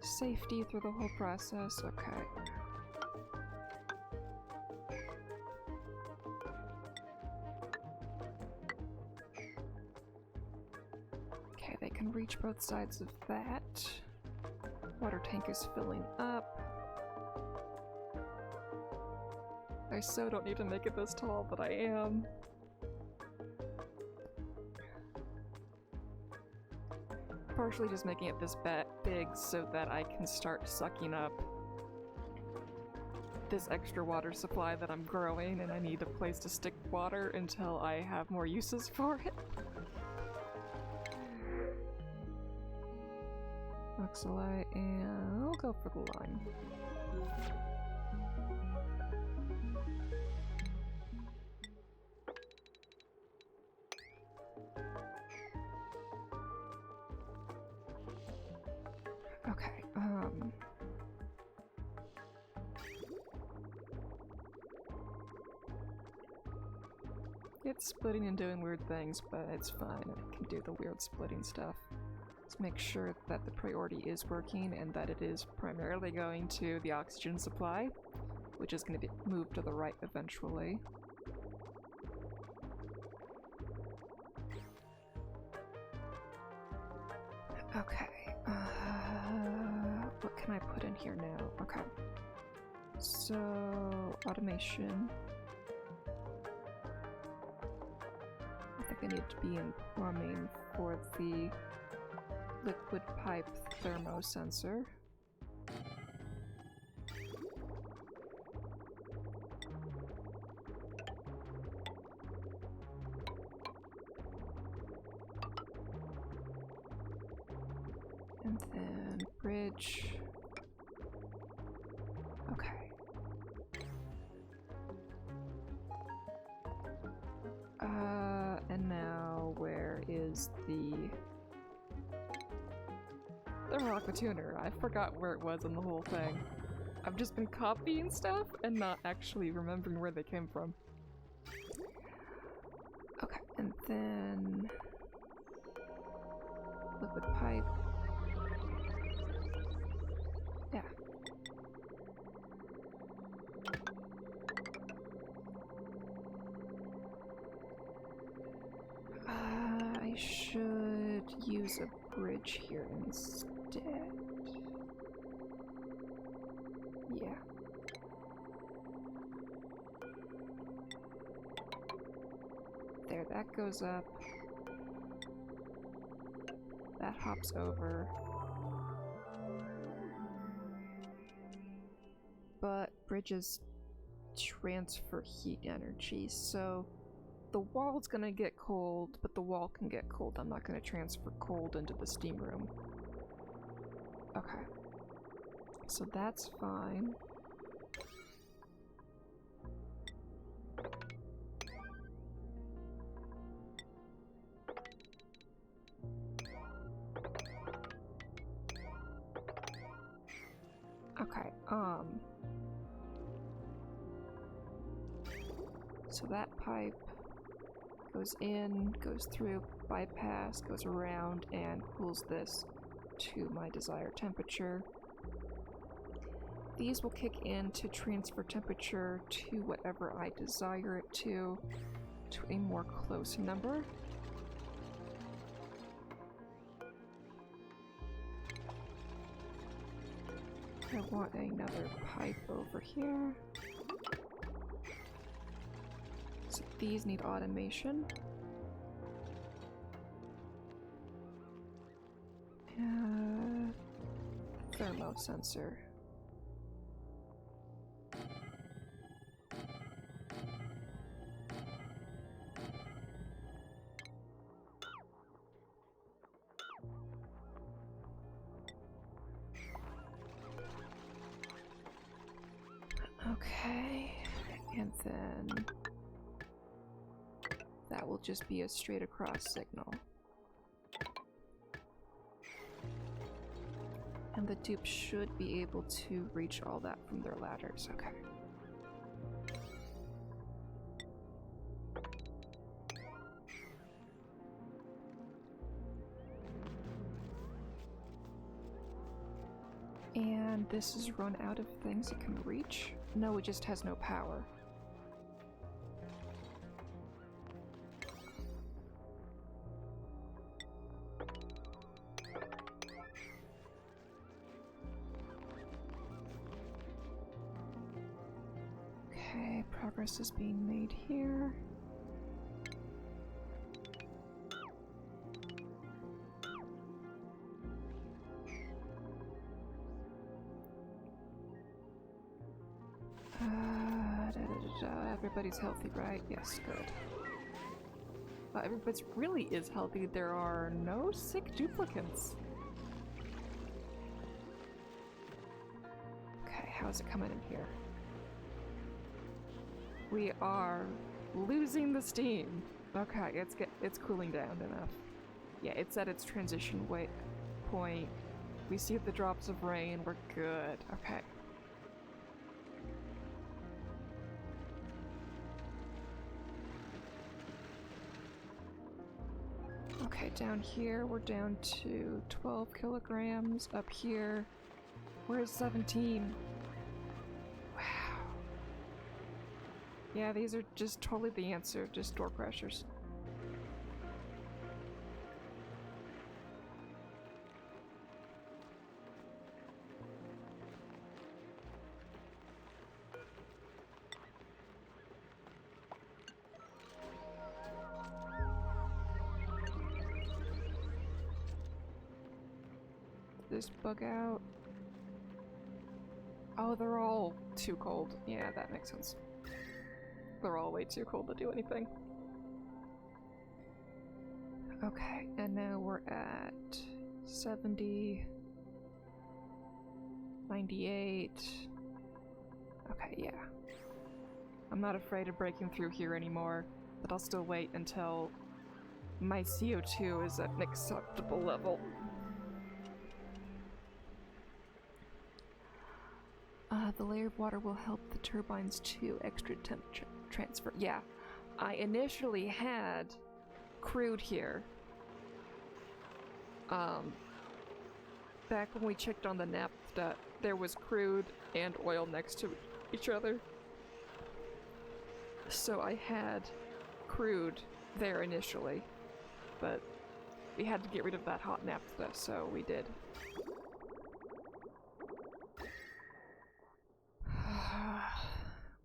safety through the whole process. Okay. Okay, they can reach both sides of that. Water tank is filling up. I so don't need to make it this tall, but I am. Partially just making it this big so that I can start sucking up this extra water supply that I'm growing, and I need a place to stick water until I have more uses for it. Oxalite, and I'll go for the lime. Okay, it's splitting and doing weird things, but it's fine. I can do the weird splitting stuff. Let's make sure that the priority is working and that it is primarily going to the oxygen supply, which is going to be moved to the right eventually. Okay, what can I put in here now? Okay, so automation. I think I need to be in plumbing for the liquid pipe thermosensor. And then bridge. Okay. And now where is the thermal tuner? I forgot where it was in the whole thing. I've just been copying stuff and not actually remembering where they came from. Okay, and then liquid pipe. Yeah. I should use a bridge here instead. Yeah. There, that goes up. That hops over. But bridges transfer heat energy, so the wall's gonna get cold, but the wall can get cold. I'm not gonna transfer cold into the steam room. Okay. So that's fine. Okay, so that pipe goes in, goes through, bypass, goes around, and cools this to my desired temperature. These will kick in to transfer temperature to whatever I desire it to a more close number. I want another pipe over here. So these need automation. Thermosensor. Okay, and then that will just be a straight across signal. And the dupes should be able to reach all that from their ladders. Okay. And this is run out of things it can reach? No, it just has no power. Okay, progress is being made here. Everybody's healthy, right? Yes, good. Everybody's really is healthy. There are no sick duplicants. Okay, how's it coming in here? We are losing the steam. Okay, it's cooling down enough. Yeah, it's at its transition point. We see the drops of rain. We're good. Okay. Okay, down here we're down to 12 kilograms. Up here, we're at 17. Wow. Yeah, these are just totally the answer, just door crashers. This bug out. Oh, they're all too cold. Yeah, that makes sense. They're all way too cold to do anything. Okay, and now we're at 70, 98. Okay, yeah. I'm not afraid of breaking through here anymore, but I'll still wait until my CO2 is at an acceptable level. The layer of water will help the turbines to extra temp transfer. Yeah, I initially had crude here. Back when we checked on the naphtha, there was crude and oil next to each other. So I had crude there initially, but we had to get rid of that hot naphtha, so we did.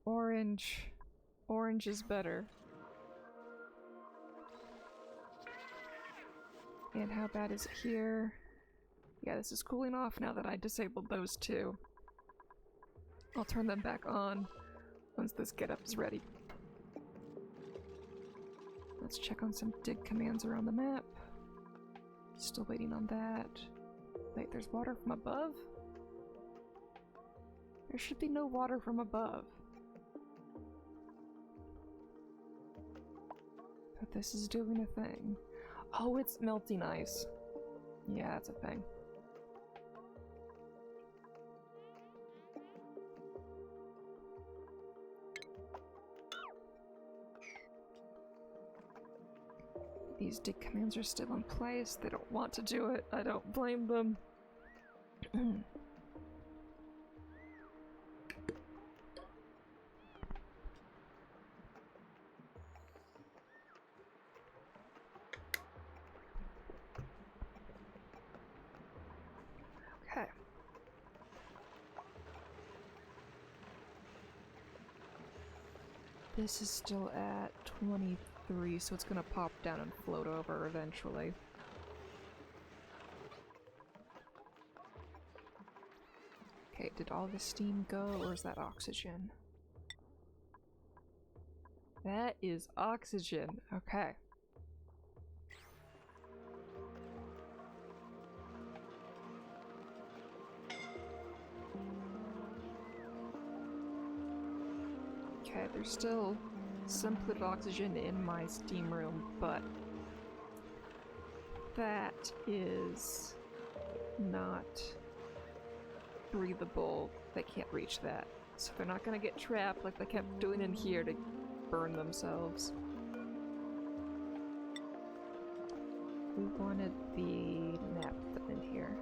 Orange. Orange is better. And how bad is it here? Yeah, this is cooling off now that I disabled those two. I'll turn them back on once this getup is ready. Let's check on some dig commands around the map. Still waiting on that. Wait, there's water from above? There should be no water from above. But this is doing a thing. Oh, it's melting ice. Yeah, that's a thing. These dig commands are still in place. They don't want to do it. I don't blame them. Okay. This is still at 23, so it's gonna pop down and float over eventually. Okay, did all the steam go, or is that oxygen? That is oxygen. Okay. Okay, there's still some polluted oxygen in my steam room, but that is not breathable. They can't reach that. So they're not gonna get trapped like they kept doing in here to burn themselves. We wanted the naphtha in here.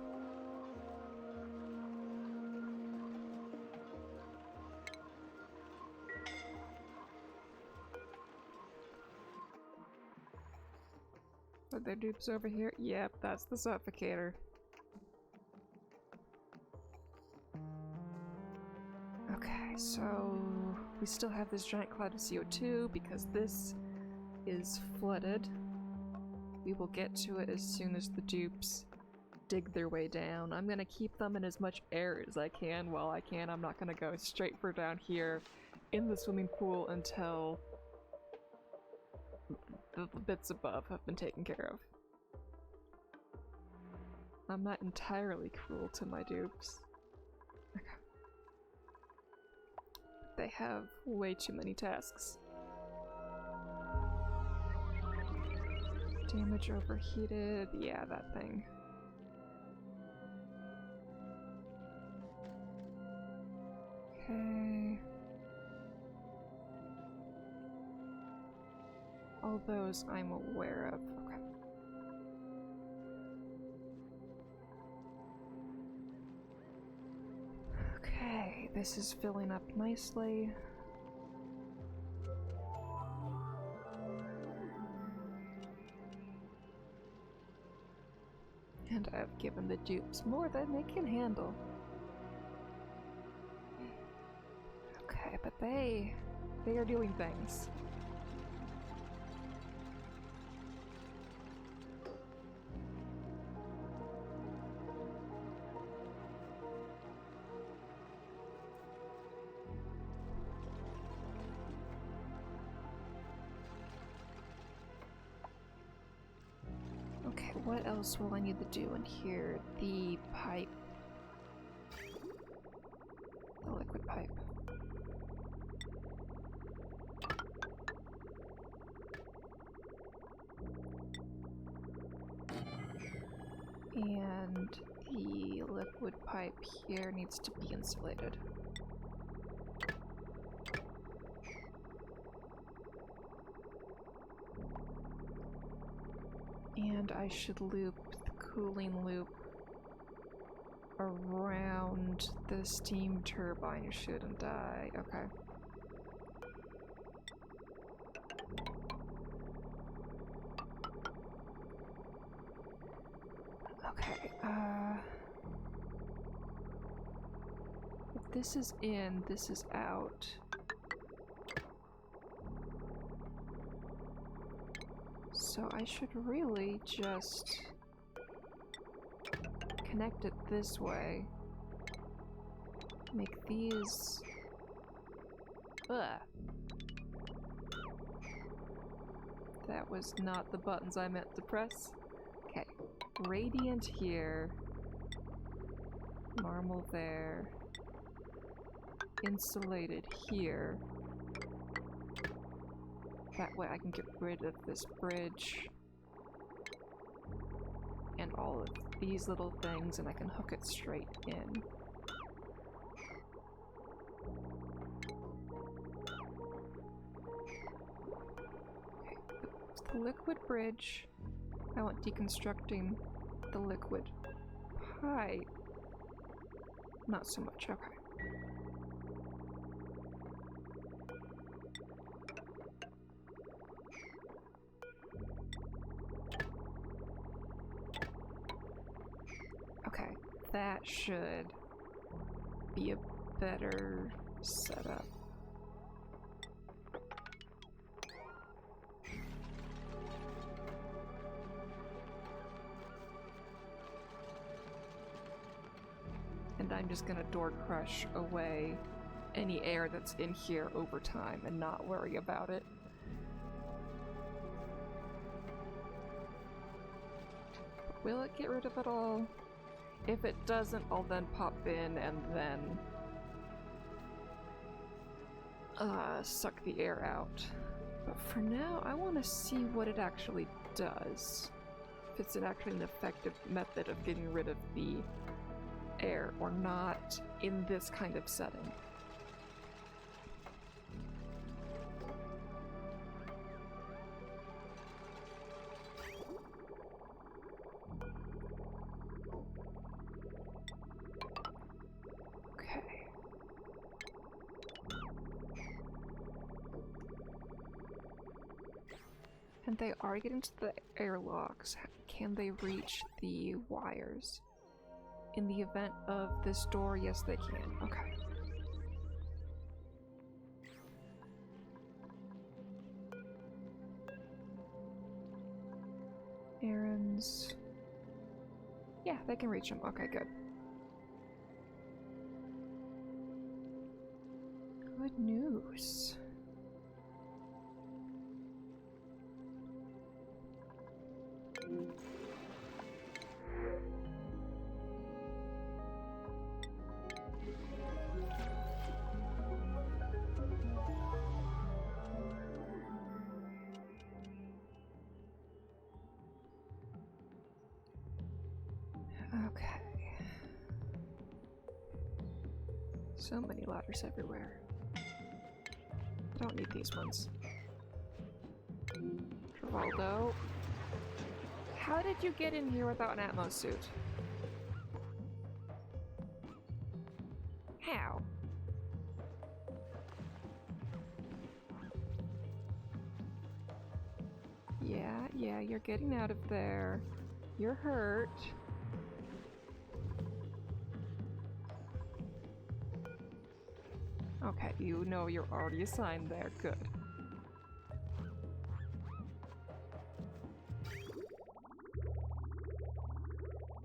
Are there dupes over here? Yep, that's the suffocator. Okay, so we still have this giant cloud of CO2 because this is flooded. We will get to it as soon as the dupes dig their way down. I'm gonna keep them in as much air as I can while I can. I'm not gonna go straight for down here in the swimming pool until the bits above have been taken care of. I'm not entirely cruel to my dupes. Okay. They have way too many tasks. Damage overheated, yeah, that thing. Okay. All those I'm aware of. Okay. Okay, this is filling up nicely. And I've given the dupes more than they can handle. Okay, but they are doing things. Okay, what else will I need to do in here? The pipe. The liquid pipe. And the liquid pipe here needs to be insulated. And I should loop the cooling loop around the steam turbine. It shouldn't die. Okay. Okay, if this is in, this is out. So I should really just connect it this way. Make these... Ugh. That was not the buttons I meant to press. Okay. Radiant here. Normal there. Insulated here. That way I can get rid of this bridge and all of these little things, and I can hook it straight in. Okay, the liquid bridge. I want deconstructing the liquid pipe. Not so much, okay. Okay, that should be a better setup. And I'm just gonna door crush away any air that's in here over time and not worry about it. Will it get rid of it all? If it doesn't, I'll then pop in and then suck the air out. But for now, I want to see what it actually does. If it's actually an effective method of getting rid of the air or not in this kind of setting. Okay. And they are getting to the airlocks. Can they reach the wires? In the event of this door, yes they can. Okay. Errands. Yeah, they can reach them. Okay, good. Good news. Okay. So many ladders everywhere. I don't need these ones. Travaldo. How did you get in here without an Atmos suit? How? Yeah, you're getting out of there. You're hurt. Okay, you know you're already assigned there. Good.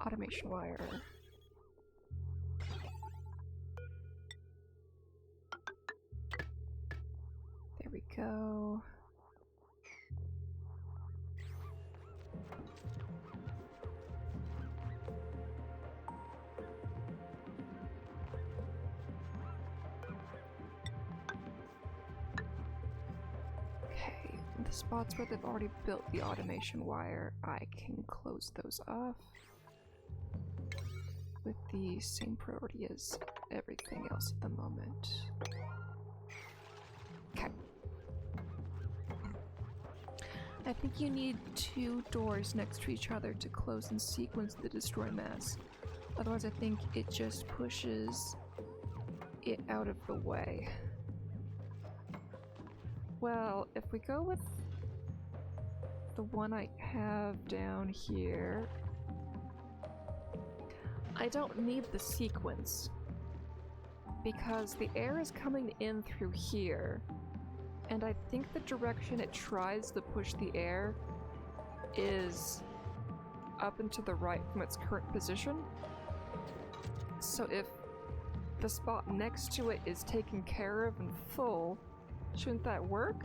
Automation wire. There we go. Okay, the spots where they've already built the automation wire, I can close those off with the same priority as everything else at the moment. Okay. I think you need 2 doors next to each other to close and sequence the destroy mass. Otherwise I think it just pushes it out of the way. Well, if we go with the one I have down here, I don't need the sequence because the air is coming in through here, and I think the direction it tries to push the air is up and to the right from its current position. So if the spot next to it is taken care of and full, shouldn't that work?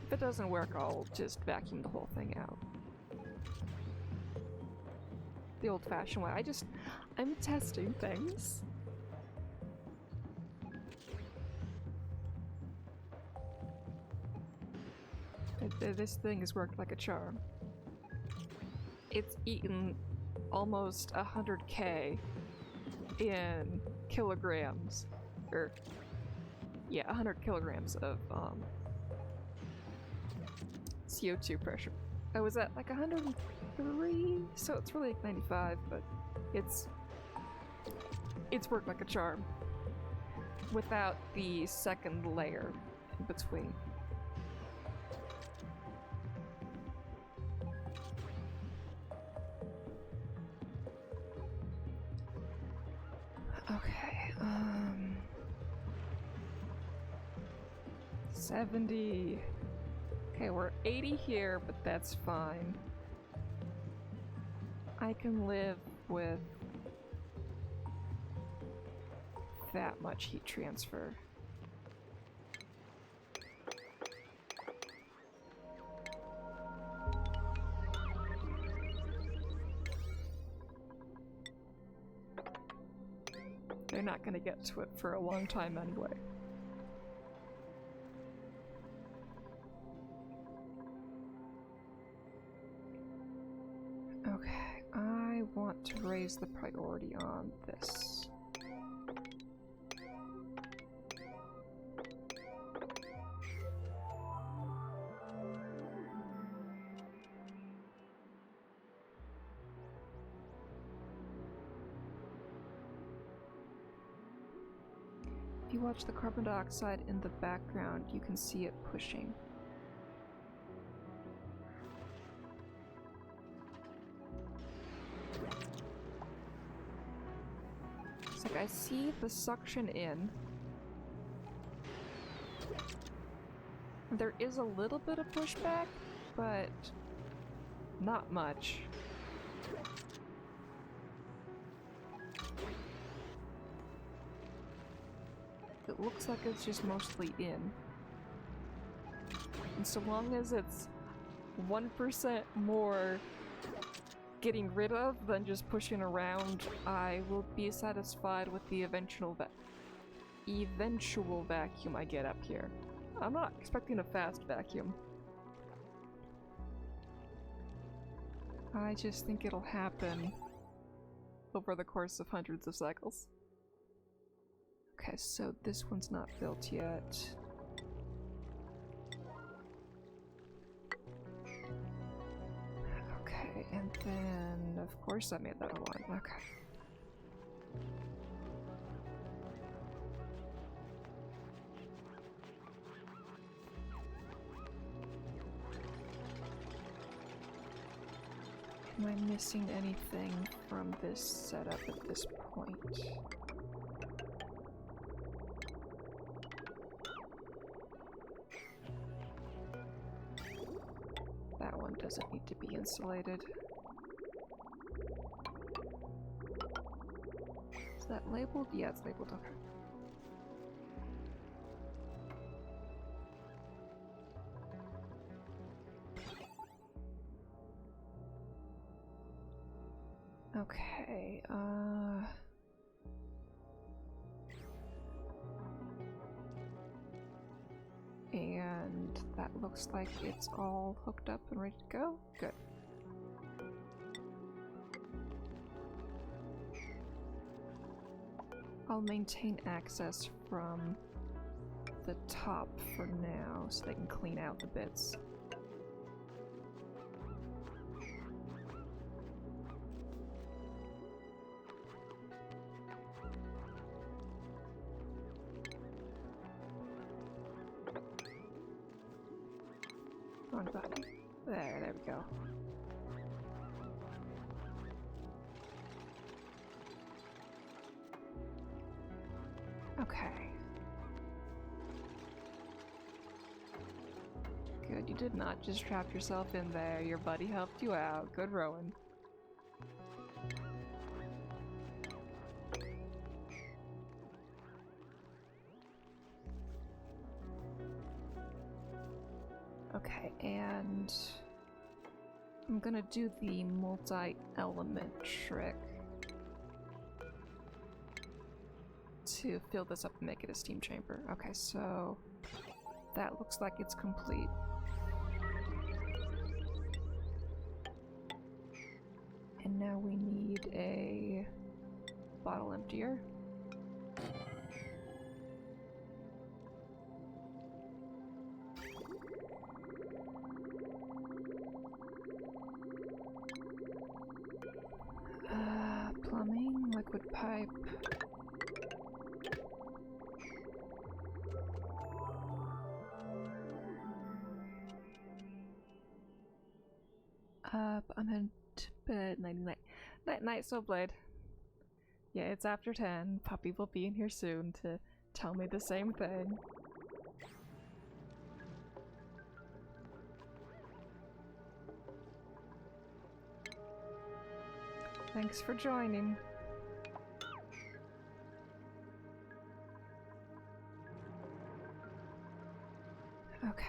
If it doesn't work, I'll just vacuum the whole thing out. The old-fashioned way. I'm testing things. This thing has worked like a charm. It's eaten almost 100k in kilograms. Yeah, 100 kilograms of, CO2 pressure. I was at like 103, so it's really like 95, but it's worked like a charm without the second layer in between. Okay, 70. Okay, we're 80 here, but that's fine. I can live with that much heat transfer. they're not gonna get to it for a long time anyway. Okay, I want to raise the priority on this. If you watch the carbon dioxide in the background, you can see it pushing. It's like I see the suction in. There is a little bit of pushback, but not much. It looks like it's just mostly in. And so long as it's 1% more getting rid of than just pushing around, I will be satisfied with the eventual vacuum I get up here. I'm not expecting a fast vacuum. I just think it'll happen over the course of hundreds of cycles. Okay, so this one's not built yet. Okay, and then of course I made that a one. Okay. Am I missing anything from this setup at this point? That one doesn't need to be insulated. Is that labeled? Yeah, it's labeled, okay. Okay, and that looks like it's all hooked up and ready to go. Good. I'll maintain access from the top for now so they can clean out the bits. Wrong button. There we go. Okay. Good, you did not just trap yourself in there. Your buddy helped you out. Good Rowan. Okay, and I'm gonna do the multi-element trick to fill this up and make it a steam chamber. Okay, so that looks like it's complete. And now we need a bottle emptier. Plumbing, liquid pipe. I'm in bed. Night night. Night night, Soul Blade. Yeah, it's after 10. Puppy will be in here soon to tell me the same thing. Thanks for joining. Okay.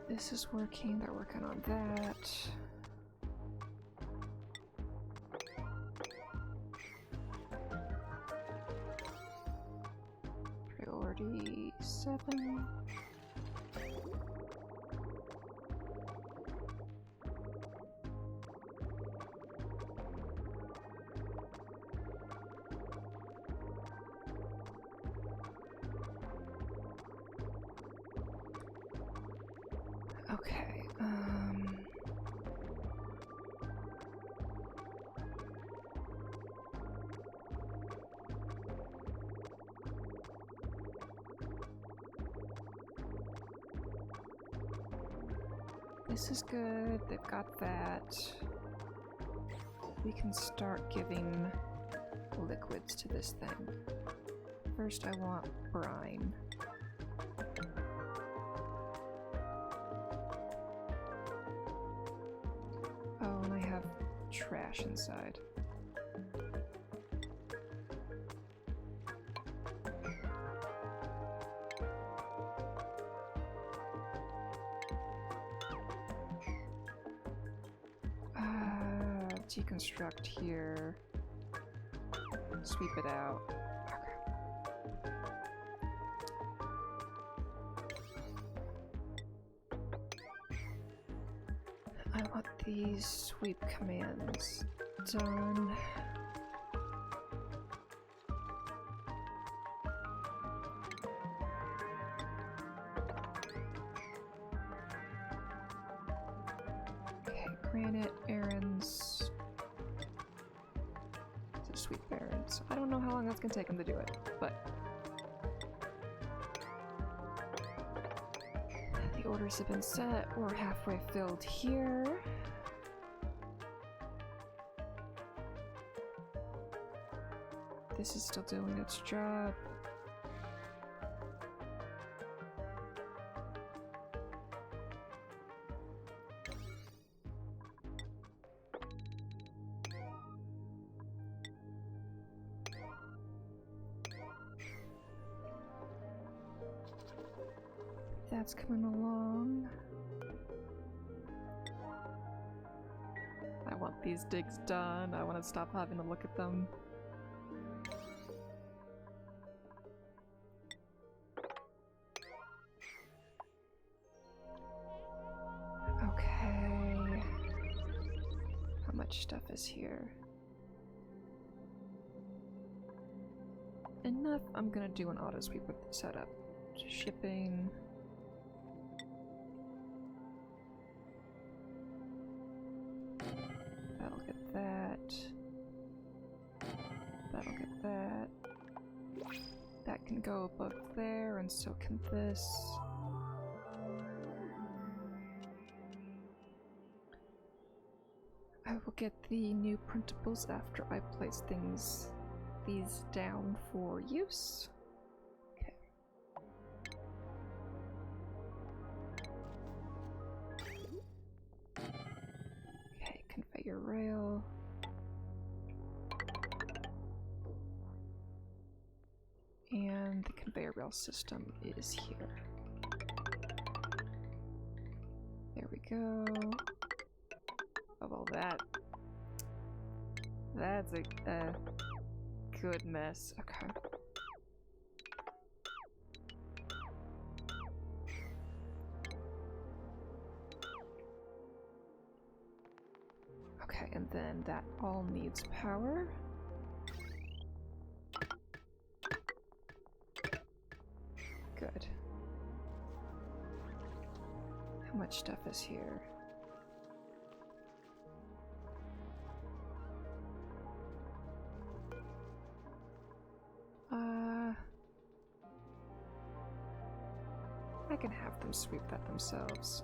This is working, they're working on that. Priority 7. Okay, this is good, they've got that. We can start giving liquids to this thing. First I want brine. Oh, and I have trash inside. Deconstruct here. Sweep it out. Okay. I want these sweep commands done. Okay, granite, errands. Sweep errands. I don't know how long that's gonna take him to do it, but the orders have been set. We're halfway filled here. This is still doing its job. That's coming along. I want these digs done. I want to stop having to look at them. Okay. How much stuff is here? Enough. I'm gonna do an auto sweep with the setup. Shipping. That'll get that. That'll get that. That can go above there, and so can this. I will get the new printables after I place these down for use. Okay. Okay, conveyor rail. And the conveyor rail system is here. There we go. Oh, well, that's a good mess. Okay. Okay, and then that all needs power. Good. How much stuff is here? I can have them sweep that themselves.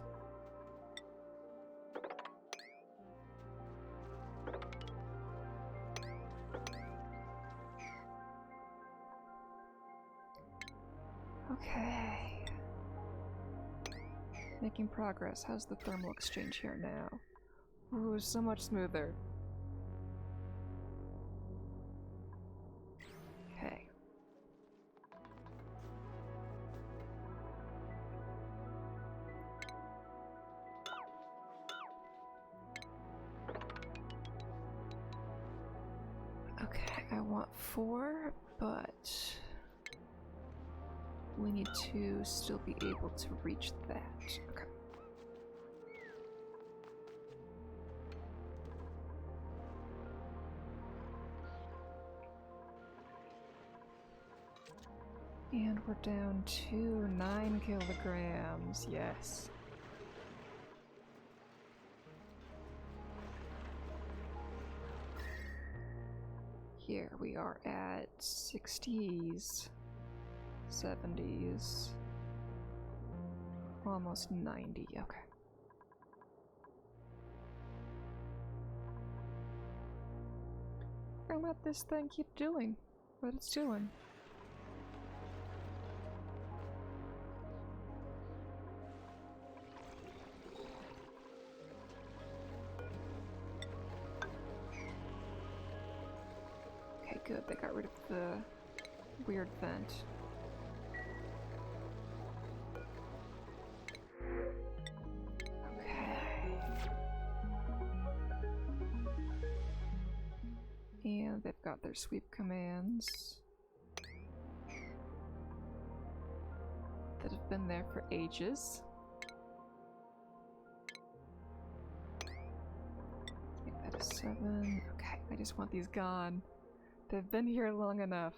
Okay. Making progress. How's the thermal exchange here now? Ooh, so much smoother. Okay. I want 4, but we need to still be able to reach that. Okay. And we're down to 9 kilograms, yes. Here we are at 60s, 70s, almost 90, okay. We're gonna let this thing keep doing what it's doing. Okay, good, they got rid of the weird vent. And they've got their sweep commands that have been there for ages. Make that a 7. Okay, I just want these gone. They've been here long enough.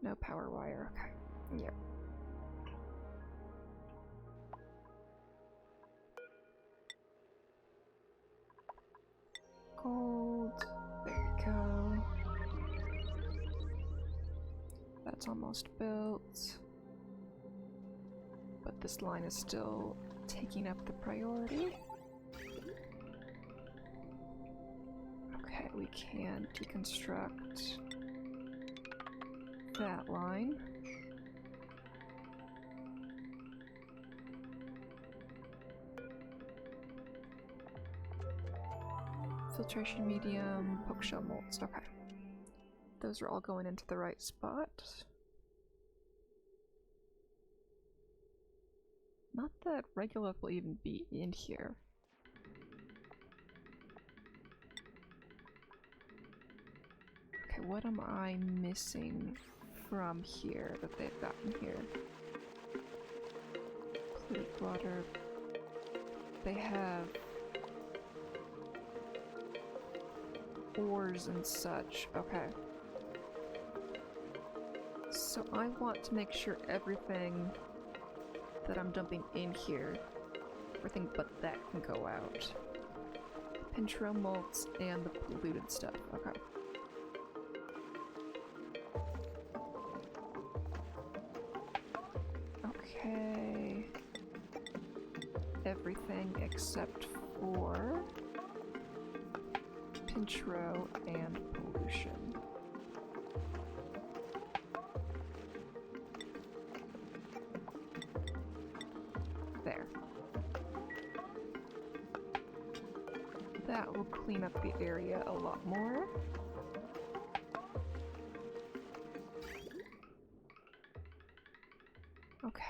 No power wire, okay. Yep. Gold. There we go. That's almost built. But this line is still taking up the priority. Okay, we can deconstruct that line. Filtration medium, poke shell molds, okay. Those are all going into the right spot. Not that Regolith will even be in here. Okay, what am I missing from here that they've gotten here? Polluted water. They have ores and such. Okay. So I want to make sure everything that I'm dumping in here, everything but that can go out. Pintro molds and the polluted stuff. Okay. Okay. Everything except for Pintro and pollution. There. That will clean up the area a lot more. Okay.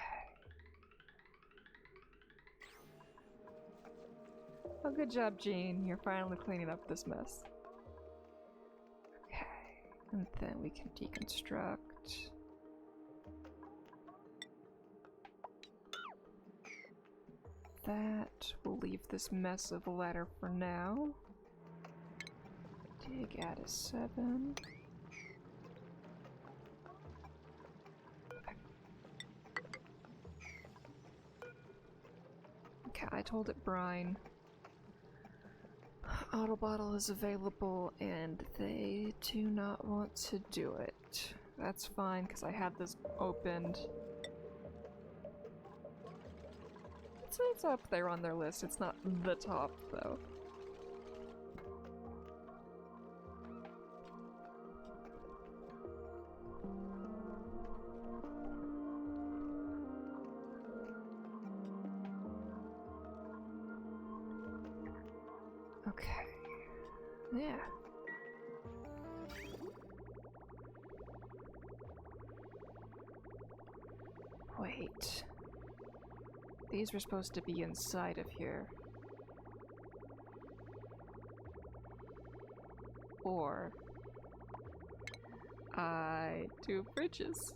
Oh, good job, Jean. You're finally cleaning up this mess. Okay. And then we can deconstruct. That will leave this mess of a ladder for now. Dig at a 7. Okay, I told it Brine. Autobottle is available and they do not want to do it. That's fine because I had this opened. It's up there on their list. It's not the top though. Okay. Yeah. Wait. These were supposed to be inside of here. or I do bridges.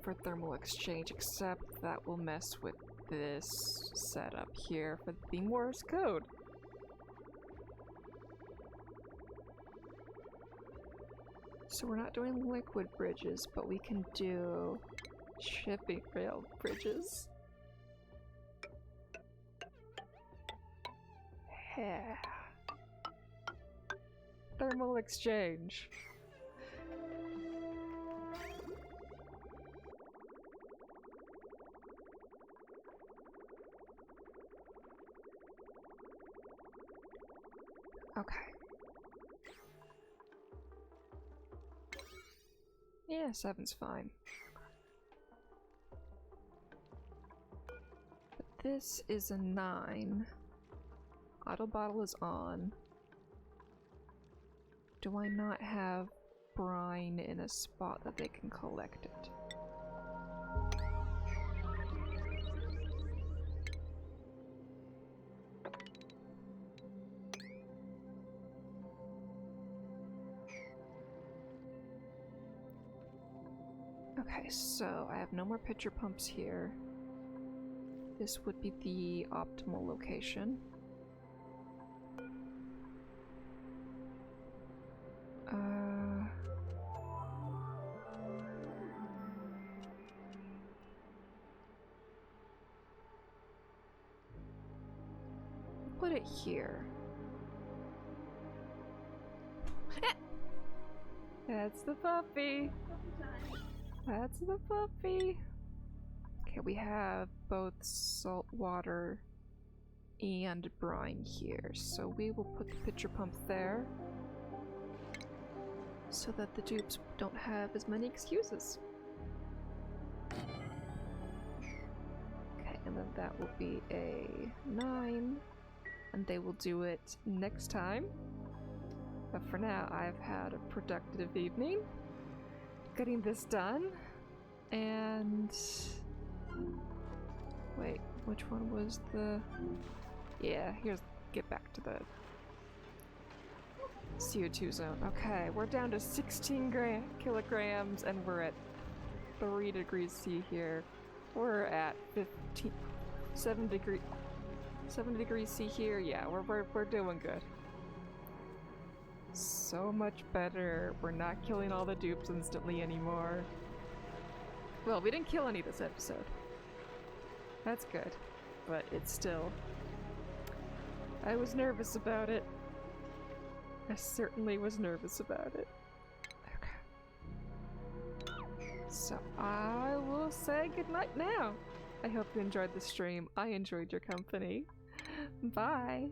For thermal exchange, except that will mess with this setup here for the Morse code. So we're not doing liquid bridges, but we can do shipping rail bridges. Yeah. Thermal exchange. Okay. Yeah, 7's fine. But this is a 9. Auto bottle is on. Do I not have brine in a spot that they can collect it? Okay, so I have no more pitcher pumps here. This would be the optimal location. Put it here. That's the puppy. That's the puppy. Okay, we have both salt water and brine here, so we will put the pitcher pump there so that the dupes don't have as many excuses. Okay, and then that will be a 9, and they will do it next time. But for now, I've had a productive evening getting this done, and wait, which one was the... Yeah, get back to the CO2 zone. Okay, we're down to 16 kilograms, and we're at 3 degrees C here. We're at 7 degrees C here. Yeah, we're doing good. So much better. We're not killing all the dupes instantly anymore. Well, we didn't kill any this episode. That's good. But it's still... I was nervous about it. I certainly was nervous about it. Okay. So I will say goodnight now. I hope you enjoyed the stream. I enjoyed your company. Bye.